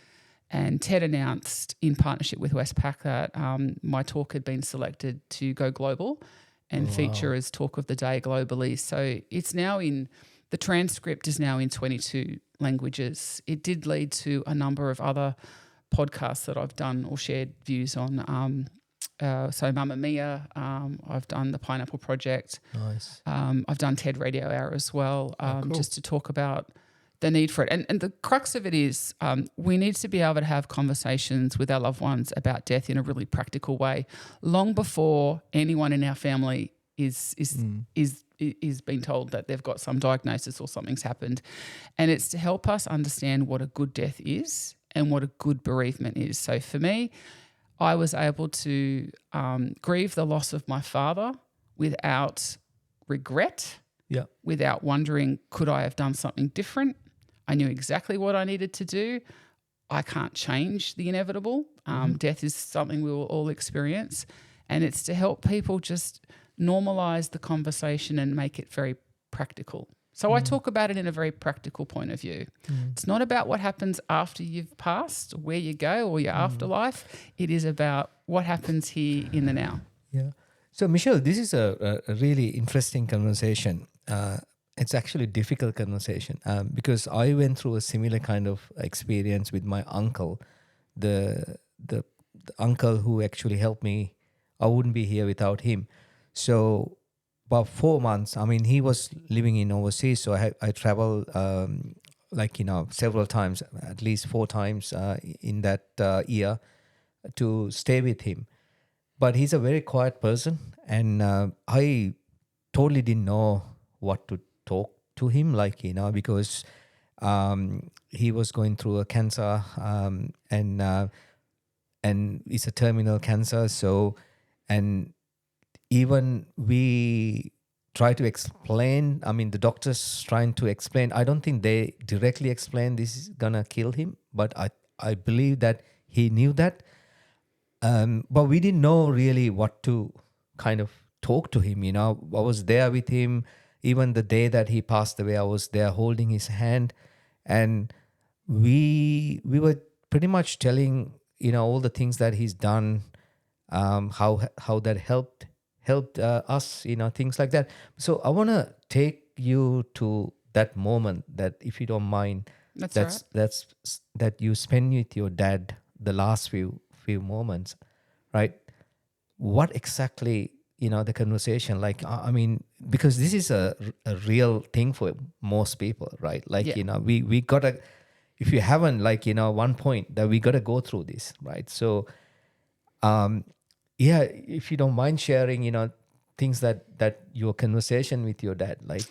And Ted announced in partnership with Westpac that my talk had been selected to go global and feature as talk of the day globally. So it's now the transcript is now in 22 languages. It did lead to a number of other podcasts that I've done or shared views on. So Mamma Mia, I've done the Pineapple Project. Nice. I've done TED Radio Hour as well, just to talk about the need for it. And the crux of it is we need to be able to have conversations with our loved ones about death in a really practical way, long before anyone in our family is being told that they've got some diagnosis or something's happened. And it's to help us understand what a good death is and what a good bereavement is. So for me, I was able to grieve the loss of my father without regret, without wondering, could I have done something different? I knew exactly what I needed to do. I can't change the inevitable. Death is something we will all experience. And it's to help people just normalise the conversation and make it very practical. So I talk about it in a very practical point of view. It's not about what happens after you've passed, where you go or your afterlife. It is about what happens here in the now. Yeah. So, Michelle, this is a really interesting conversation. It's actually a difficult conversation because I went through a similar kind of experience with my uncle, the uncle who actually helped me. I wouldn't be here without him. So about 4 months, I mean, he was living in overseas, so I traveled several times, at least 4 times in that year to stay with him. But he's a very quiet person, and I totally didn't know what to talk to him, because he was going through a cancer, and it's a terminal cancer. So, and even we try to explain, I mean, the doctors trying to explain, I don't think they directly explain this is gonna kill him, but I believe that he knew that. But we didn't know really what to kind of talk to him, I was there with him. Even the day that he passed away, I was there holding his hand. And we were pretty much telling, all the things that he's done, how that helped helped us, things like that. So I want to take you to that moment, that if you don't mind, That's that you spend with your dad the last few moments, right? What exactly, the conversation, like, I mean, because this is a real thing for most people, right? Like, Yeah. we gotta, if you haven't, like, one point that we gotta go through this, right? So yeah, if you don't mind sharing, things that your conversation with your dad, like.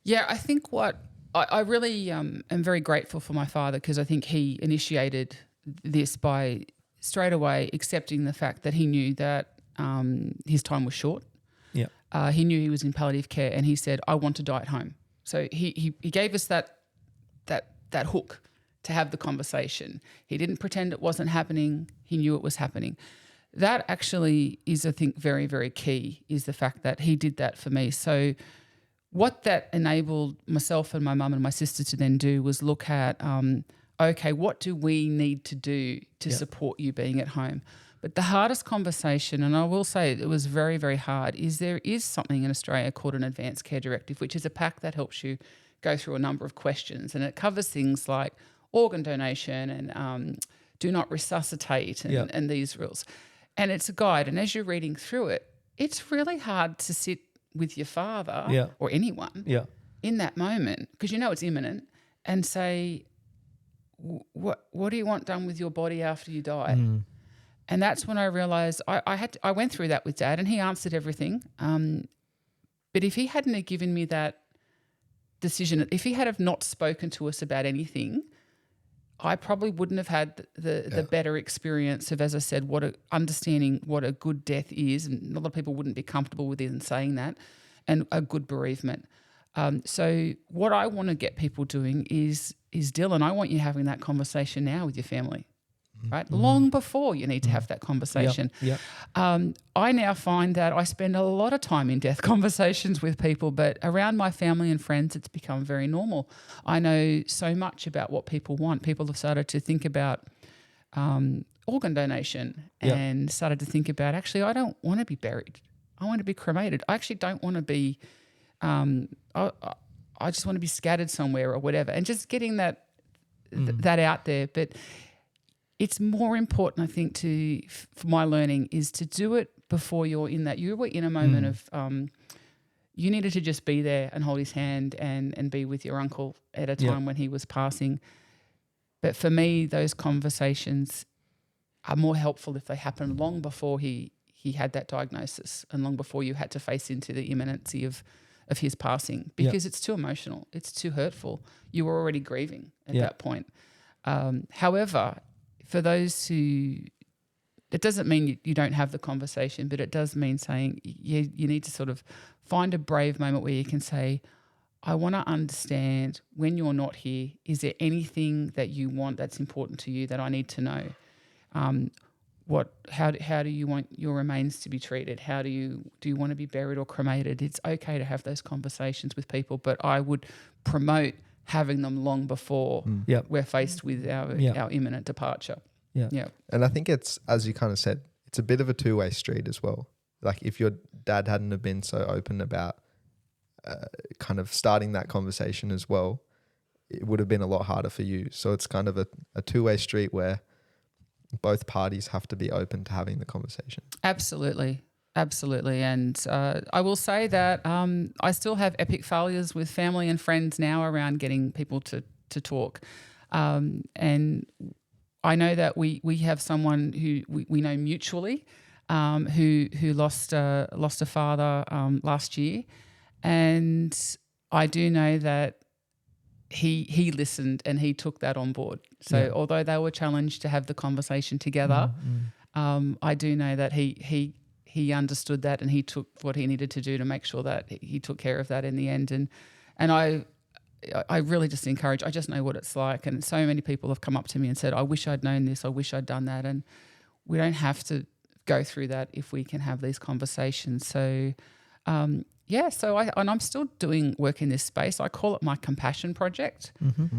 Yeah, I think what I really am very grateful for my father, because I think he initiated this by straight away accepting the fact that he knew that his time was short. Yeah. He knew he was in palliative care, and he said, "I want to die at home." So he gave us that hook to have the conversation. He didn't pretend it wasn't happening. He knew it was happening. That actually is, I think, very, very key, is the fact that he did that for me. So what that enabled myself and my mum and my sister to then do was look at, okay, what do we need to do to support you being at home? But the hardest conversation, and I will say it was very, very hard, is there is something in Australia called an Advanced Care Directive, which is a pack that helps you go through a number of questions, and it covers things like organ donation and do not resuscitate and these rules. And it's a guide, and as you're reading through it, it's really hard to sit with your father or anyone in that moment, because it's imminent, and say, what do you want done with your body after you die? And that's when I realised I went through that with Dad, and he answered everything. But if he hadn't have given me that decision, if he had have not spoken to us about anything, I probably wouldn't have had the better experience of, as I said, understanding what a good death is, and a lot of people wouldn't be comfortable with even saying that, and a good bereavement. So what I want to get people doing is Dylan, I want you having that conversation now with your family, right? Long before you need to have that conversation. I now find that I spend a lot of time in death conversations with people, but around my family and friends, it's become very normal. I know so much about what people want. People have started to think about organ donation and started to think about, actually, I don't want to be buried. I want to be cremated. I actually don't want to be, I just want to be scattered somewhere or whatever. And just getting that out there. But it's more important, I think, for my learning, is to do it before you're in that. You were in a moment of you needed to just be there and hold his hand and be with your uncle at a time when he was passing. But for me, those conversations are more helpful if they happen long before he had that diagnosis, and long before you had to face into the imminency of his passing, because it's too emotional, it's too hurtful. You were already grieving at that point. However, for those who, it doesn't mean you don't have the conversation, but it does mean saying you need to sort of find a brave moment where you can say, I want to understand, when you're not here, is there anything that you want that's important to you that I need to know? How do you want your remains to be treated? Do you want to be buried or cremated? It's okay to have those conversations with people, but I would promote having them long before we're faced with our imminent departure. And I think it's, as you kind of said, it's a bit of a two-way street as well. Like, if your dad hadn't have been so open about kind of starting that conversation as well, it would have been a lot harder for you. So it's kind of a two-way street where both parties have to be open to having the conversation. Absolutely. And I will say that I still have epic failures with family and friends now around getting people to talk. And I know that we have someone who we know mutually who lost a father last year. And I do know that he listened and he took that on board. So although they were challenged to have the conversation together, I do know that he understood that, and he took what he needed to do to make sure that he took care of that in the end. And I really just encourage, I just know what it's like. And so many people have come up to me and said, I wish I'd known this, I wish I'd done that. And we don't have to go through that if we can have these conversations. So So I'm still doing work in this space. I call it my compassion project.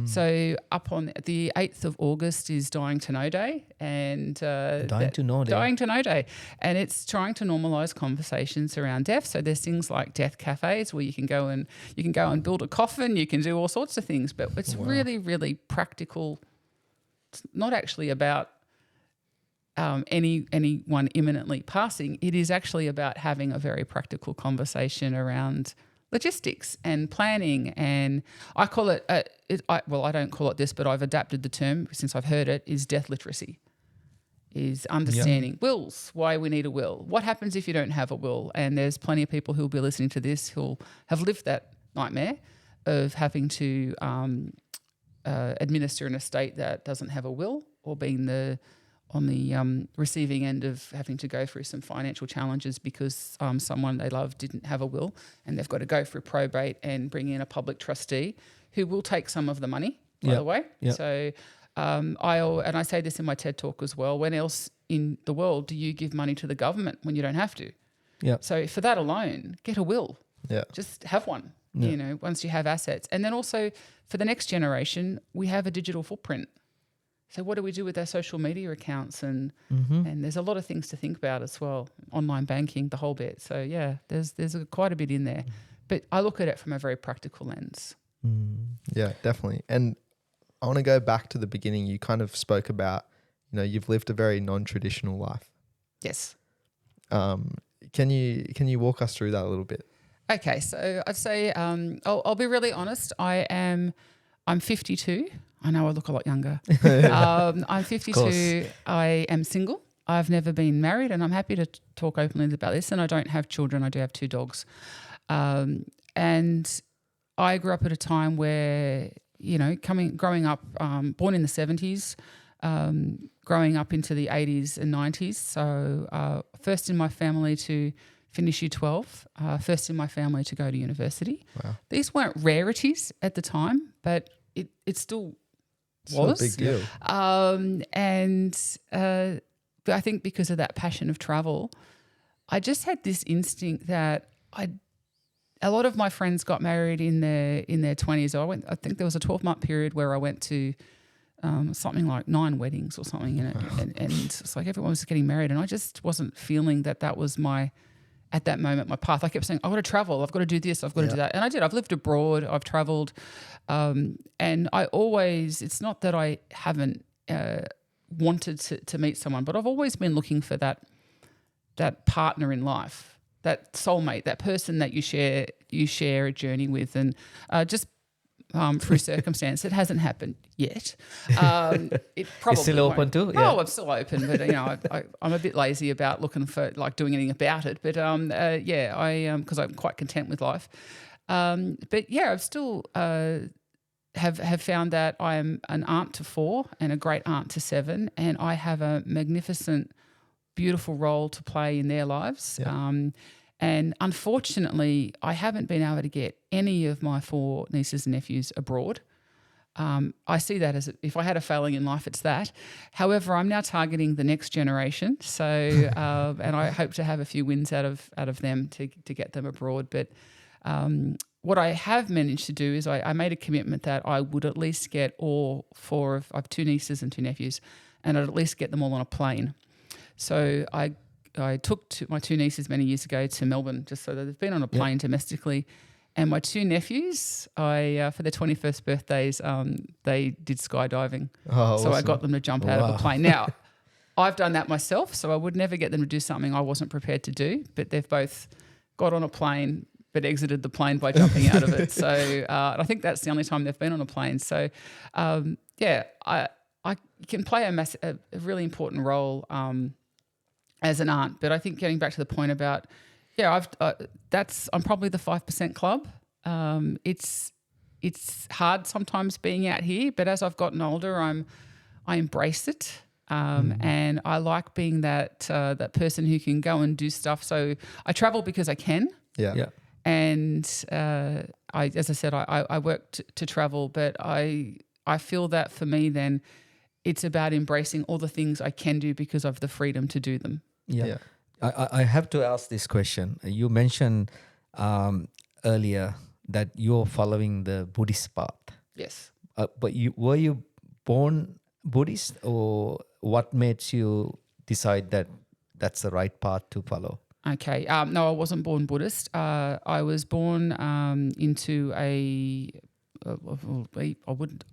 So up on the 8th of August is Dying to Know Day, and Dying to Know Day. Dying to Know Day, and it's trying to normalise conversations around death. So there's things like death cafes where you can go and build a coffin. You can do all sorts of things, but it's really, really practical. It's not actually about anyone imminently passing. It is actually about having a very practical conversation around logistics and planning. And I call it, I don't call it this, but I've adapted the term since I've heard it, is death literacy, is understanding wills, why we need a will. What happens if you don't have a will? And there's plenty of people who'll be listening to this who'll have lived that nightmare of having to administer an estate that doesn't have a will, or being on the receiving end of having to go through some financial challenges because someone they love didn't have a will, and they've got to go through probate and bring in a public trustee who will take some of the money, by the way. So I say this in my TED talk as well. When else in the world do you give money to the government when you don't have to? So for that alone, get a will. Just have one, you know, once you have assets. And then also for the next generation, we have a digital footprint. So what do we do with our social media accounts? And there's a lot of things to think about as well. Online banking, the whole bit. So there's quite a bit in there. But I look at it from a very practical lens. Yeah, definitely. And I want to go back to the beginning. You kind of spoke about, you know, you've lived a very non-traditional life. Yes. Can you walk us through that a little bit? Okay, so I'd say I'll be really honest. I'm 52. I know I look a lot younger. I'm 52. I am single. I've never been married, and I'm happy to talk openly about this. And I don't have children. I do have 2 dogs. And I grew up at a time where, you know, growing up, born in the 70s, growing up into the 80s and 90s. So first in my family to finish year 12, first in my family to go to university. Wow. These weren't rarities at the time, but it still was. It's a big deal. But I think because of that passion of travel, I just had this instinct that a lot of my friends got married in their 20s. I think there was a 12-month period where I went to something like 9 weddings or something, and it's like everyone was getting married, and I just wasn't feeling that was at that moment, my path. I kept saying, I've got to travel, I've got to do this, I've got to do that. And I did. I've lived abroad, I've traveled. And I always, it's not that I haven't wanted to meet someone, but I've always been looking for that partner in life, that soulmate, that person that you share a journey with. And just through circumstance, it hasn't happened yet. It probably it's still open too? Yeah. Oh, I'm still open, but you know, I'm a bit lazy about looking for like doing anything about it. But because I'm quite content with life. But yeah, I've still have found that I am an aunt to 4 and a great aunt to 7, and I have a magnificent, beautiful role to play in their lives. Yeah. And unfortunately, I haven't been able to get any of my 4 nieces and nephews abroad. I see that as if I had a failing in life, it's that. However, I'm now targeting the next generation. So, and I hope to have a few wins out of them to get them abroad. But what I have managed to do is I made a commitment that I would at least get all 4 of, I have 2 nieces and 2 nephews, and I'd at least get them all on a plane. So I took my 2 nieces many years ago to Melbourne just so that they've been on a plane domestically. And my 2 nephews, for their 21st birthdays, they did skydiving. Oh, so awesome. I got them to jump out of a plane. Now, I've done that myself, so I would never get them to do something I wasn't prepared to do. But they've both got on a plane but exited the plane by jumping out of it. So I think that's the only time they've been on a plane. So, I can play a really important role as an aunt. But I think getting back to the point about, I'm probably the 5% club. It's hard sometimes being out here, but as I've gotten older, I embrace it. And I like being that person who can go and do stuff. So I travel because I can. Yeah. And as I said, I work to travel, but I feel that for me then it's about embracing all the things I can do because of the freedom to do them. Yeah. I have to ask this question. You mentioned earlier that you're following the Buddhist path. Yes. But were you born Buddhist, or what made you decide that that's the right path to follow? Okay. No, I wasn't born Buddhist. I was born into a. I wouldn't.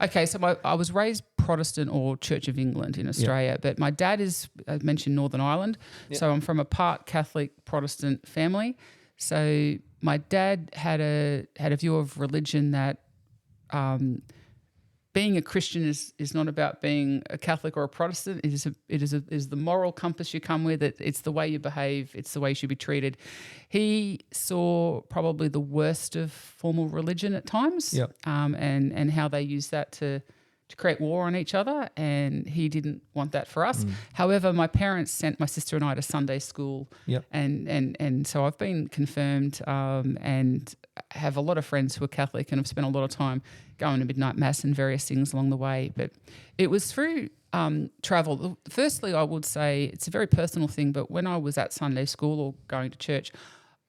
Okay, so I was raised Protestant or Church of England in Australia, but my dad is, I mentioned Northern Ireland, so I'm from a part Catholic Protestant family. So my dad had a view of religion that being a Christian is not about being a Catholic or a Protestant. It is the moral compass you come with. It's the way you behave. It's the way you should be treated. He saw probably the worst of formal religion at times, and how they use that to create war on each other, and he didn't want that for us. However, my parents sent my sister and I to Sunday school, and so I've been confirmed and have a lot of friends who are Catholic, and I've spent a lot of time going to midnight mass and various things along the way. But it was through travel. Firstly, I would say it's a very personal thing, but when I was at Sunday school or going to church,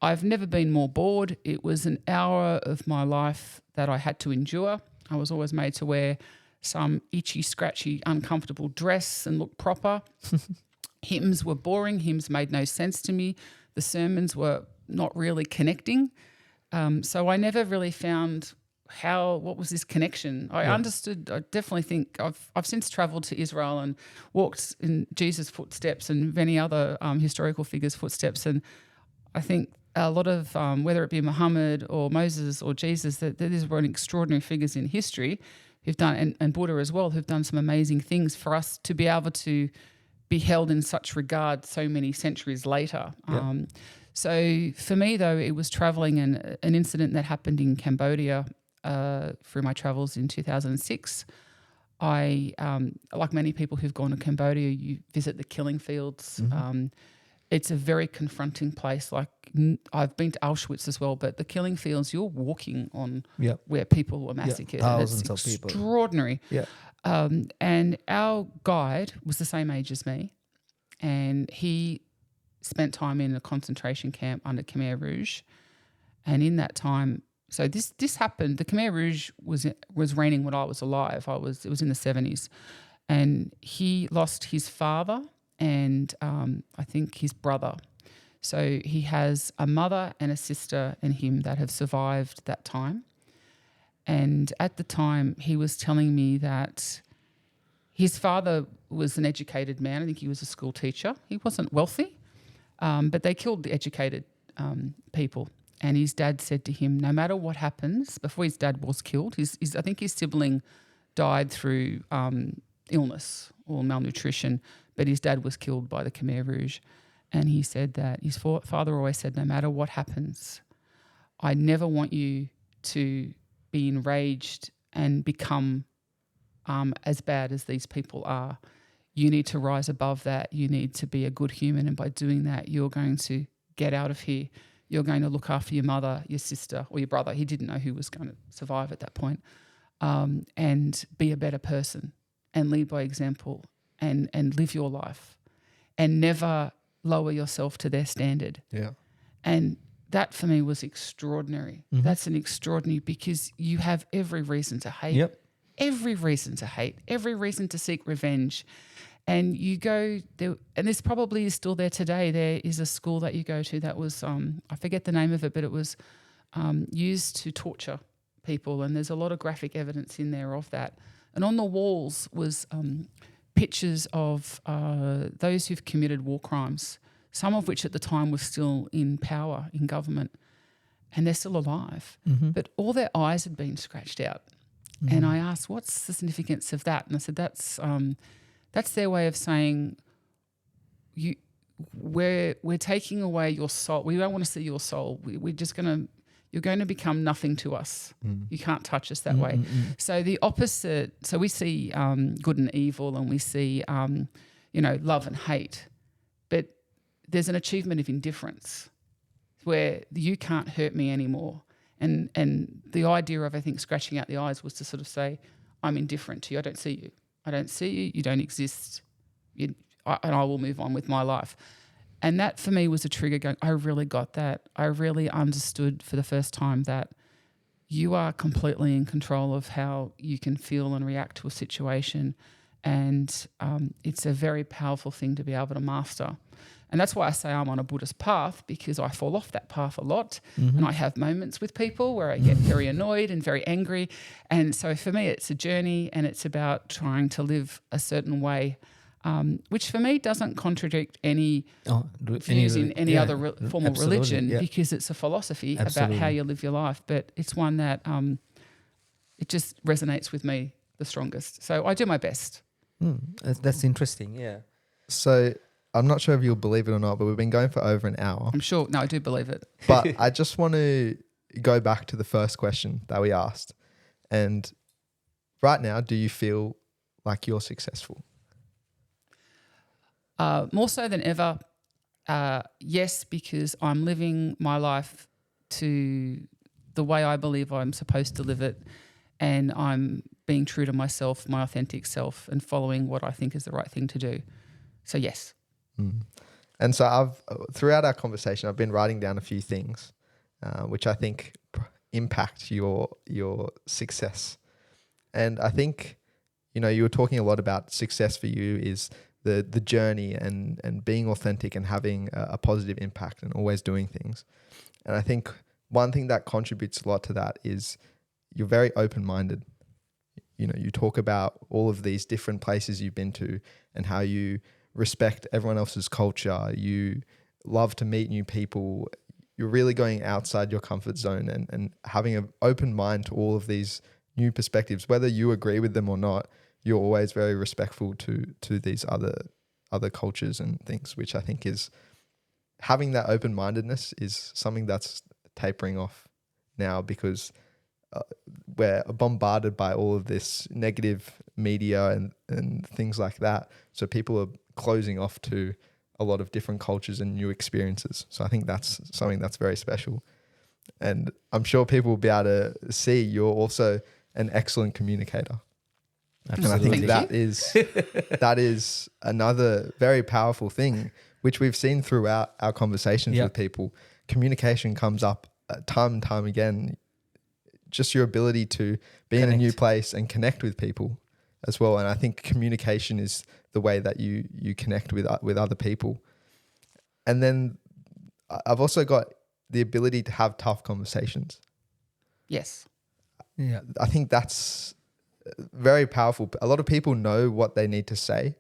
I've never been more bored. It was an hour of my life that I had to endure. I was always made to wear some itchy, scratchy, uncomfortable dress and look proper. Hymns were boring. Hymns made no sense to me. The sermons were not really connecting. So I never really found what was this connection. I understood. I definitely think I've since travelled to Israel and walked in Jesus' footsteps and many other historical figures' footsteps, and I think a lot of whether it be Muhammad or Moses or Jesus, that these were extraordinary figures in history who've done, and Buddha as well, who've done some amazing things for us to be able to be held in such regard so many centuries later. So for me, though, it was travelling and an incident that happened in Cambodia through my travels in 2006. I, like many people who've gone to Cambodia, you visit the killing fields. It's a very confronting place. Like I've been to Auschwitz as well, but the killing fields, you're walking on where people were massacred. Thousands of people. people. Extraordinary. And our guide was the same age as me, and he spent time in a concentration camp under Khmer Rouge. And in that time, so this happened. The Khmer Rouge was reigning when I was alive. It was in the 70s, and he lost his father and I think his brother. So he has a mother and a sister and him that have survived that time. And at the time, he was telling me that his father was an educated man. I think he was a school teacher. He wasn't wealthy, but they killed the educated people. And his dad said to him, no matter what happens, before his dad was killed, I think his sibling died through illness or malnutrition, but his dad was killed by the Khmer Rouge. And he said that his father always said, no matter what happens, I never want you to be enraged and become as bad as these people are. You need to rise above that. You need to be a good human. And by doing that, you're going to get out of here. You're going to look after your mother, your sister, or your brother. He didn't know who was going to survive at that point. And be a better person and lead by example and live your life and never lower yourself to their standard. Yeah. And that for me was extraordinary. That's an extraordinary, because you have every reason to hate, every reason to hate, every reason to seek revenge. And you go there, and this probably is still there today. There is a school that you go to that was, I forget the name of it, but it was used to torture people. And there's a lot of graphic evidence in there of that. And on the walls was pictures of those who've committed war crimes, some of which at the time were still in power, in government, and they're still alive. But all their eyes had been scratched out. And I asked, what's the significance of that? And I said, that's their way of saying, we're taking away your soul. We don't want to see your soul. You're going to become nothing to us. You can't touch us that way. So the opposite, so we see good and evil, and we see, love and hate. But there's an achievement of indifference where you can't hurt me anymore. And the idea of, I think, scratching out the eyes was to sort of say, I'm indifferent to you. I don't see you. I don't see you. You don't exist. And I will move on with my life. And that for me was a trigger going, I really got that. I really understood for the first time that you are completely in control of how you can feel and react to a situation. And it's a very powerful thing to be able to master. And that's why I say I'm on a Buddhist path, because I fall off that path a lot. And I have moments with people where I get very annoyed and very angry. And so for me, it's a journey, and it's about trying to live a certain way, which for me doesn't contradict any views in any other form of religion, because it's a philosophy about how you live your life. But it's one that it just resonates with me the strongest. So I do my best. That's interesting, yeah. So I'm not sure if you'll believe it or not, but we've been going for over an hour. I'm sure. No, I do believe it. But I just want to go back to the first question that we asked. And right now, do you feel like you're successful? More so than ever, yes, because I'm living my life to the way I believe I'm supposed to live it, and I'm being true to myself, my authentic self, and following what I think is the right thing to do. So yes. And so throughout our conversation, I've been writing down a few things which I think impact your success. And I think, you were talking a lot about success for you is the journey and being authentic and having a positive impact and always doing things. And I think one thing that contributes a lot to that is you're very open-minded. You talk about all of these different places you've been to and how you respect everyone else's culture. You love to meet new people. You're really going outside your comfort zone and having an open mind to all of these new perspectives, whether you agree with them or not. You're always very respectful to these other cultures and things, which I think is having that open-mindedness is something that's tapering off now, because we're bombarded by all of this negative media and things like that. So people are closing off to a lot of different cultures and new experiences. So I think that's something that's very special. And I'm sure people will be able to see you're also an excellent communicator. Absolutely. And I think that is another very powerful thing, which we've seen throughout our conversations with people. Communication comes up time and time again. Just your ability to be in a new place and connect with people as well. And I think communication is the way that you connect with other people. And then I've also got the ability to have tough conversations. Yes. Yeah. I think that's very powerful. A lot of people know what they need to say,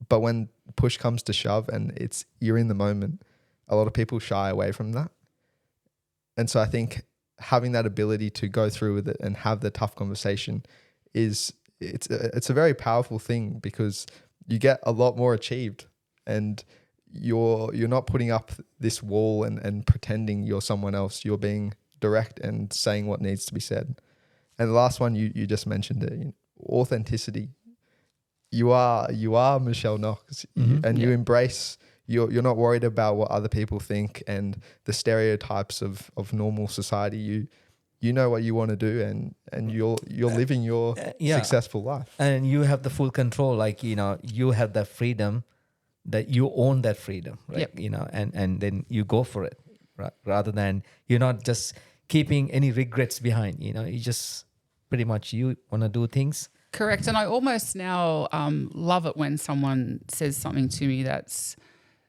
but when push comes to shove and you're in the moment, a lot of people shy away from that. And so I think having that ability to go through with it and have the tough conversation it's a very powerful thing, because you get a lot more achieved, and you're not putting up this wall and pretending you're someone else. You're being direct and saying what needs to be said. And the last one you just mentioned it, authenticity. You are Michelle Knox, and you embrace. You're not worried about what other people think and the stereotypes of normal society. You know what you want to do, and you're living your successful life. And you have the full control, like, you have that freedom, that you own that freedom, right? Yep. And then you go for it, right? Rather than you're not just keeping any regrets behind, you just pretty much you want to do things. Correct. And I almost now love it when someone says something to me that's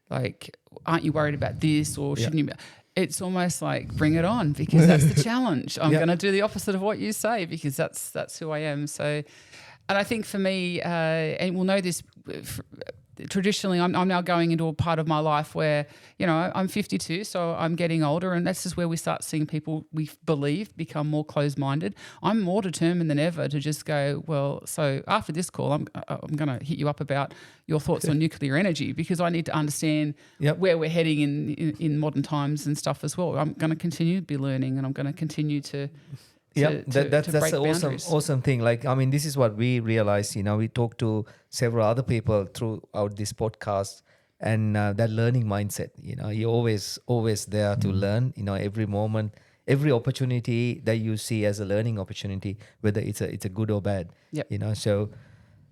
like, aren't you worried about this, or shouldn't you? It's almost like, bring it on, because that's the challenge. I'm going to do the opposite of what you say, because that's who I am. So, and I think for me, and we'll know this, traditionally I'm now going into a part of my life where, I'm 52, so I'm getting older, and that's just where we start seeing people we believe become more closed-minded. I'm more determined than ever to just go, well, so after this call, I'm going to hit you up about your thoughts on nuclear energy, because I need to understand where we're heading in modern times and stuff as well. I'm going to continue to be learning, and I'm going to continue to that's an awesome thing. Like, I mean, this is what we realized, we talked to several other people throughout this podcast, and that learning mindset, you're always there to learn, every moment, every opportunity that you see as a learning opportunity, whether it's a good or bad, so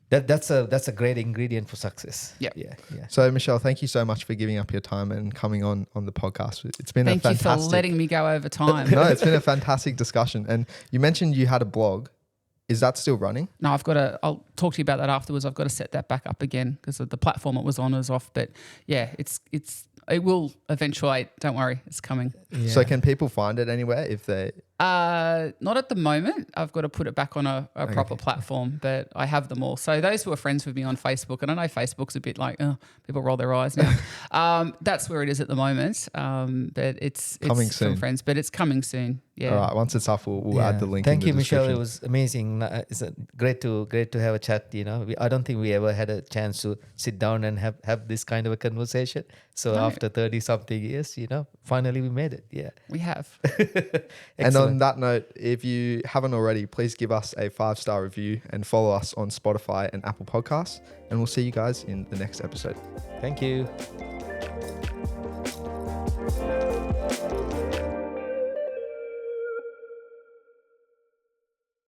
that's a great ingredient for success. Yep. Yeah. So Michelle, thank you so much for giving up your time and coming on the podcast. It's been Thank a you fantastic. for letting me go over time. No, it's been a fantastic discussion. And you mentioned you had a blog. Is that still running? No, I'll talk to you about that afterwards. I've got to set that back up again because the platform it was on is off. But yeah, it will eventuate. Don't worry, it's coming. Yeah. So can people find it anywhere if they? Not at the moment. I've got to put it back on a proper platform, but I have them all. So those who are friends with me on Facebook, and I know Facebook's a bit like, people roll their eyes now. That's where it is at the moment. But it's Coming soon. from friends, but it's coming soon. Yeah. All right. Once it's up, we'll add the link. Thank in you, the Michelle. description. It was amazing. It's great to have a chat. I don't think we ever had a chance to sit down and have this kind of a conversation. So after 30 something years, finally we made it. Yeah, We have. And on that note, if you haven't already, please give us a 5-star review and follow us on Spotify and Apple Podcasts. And we'll see you guys in the next episode. Thank you.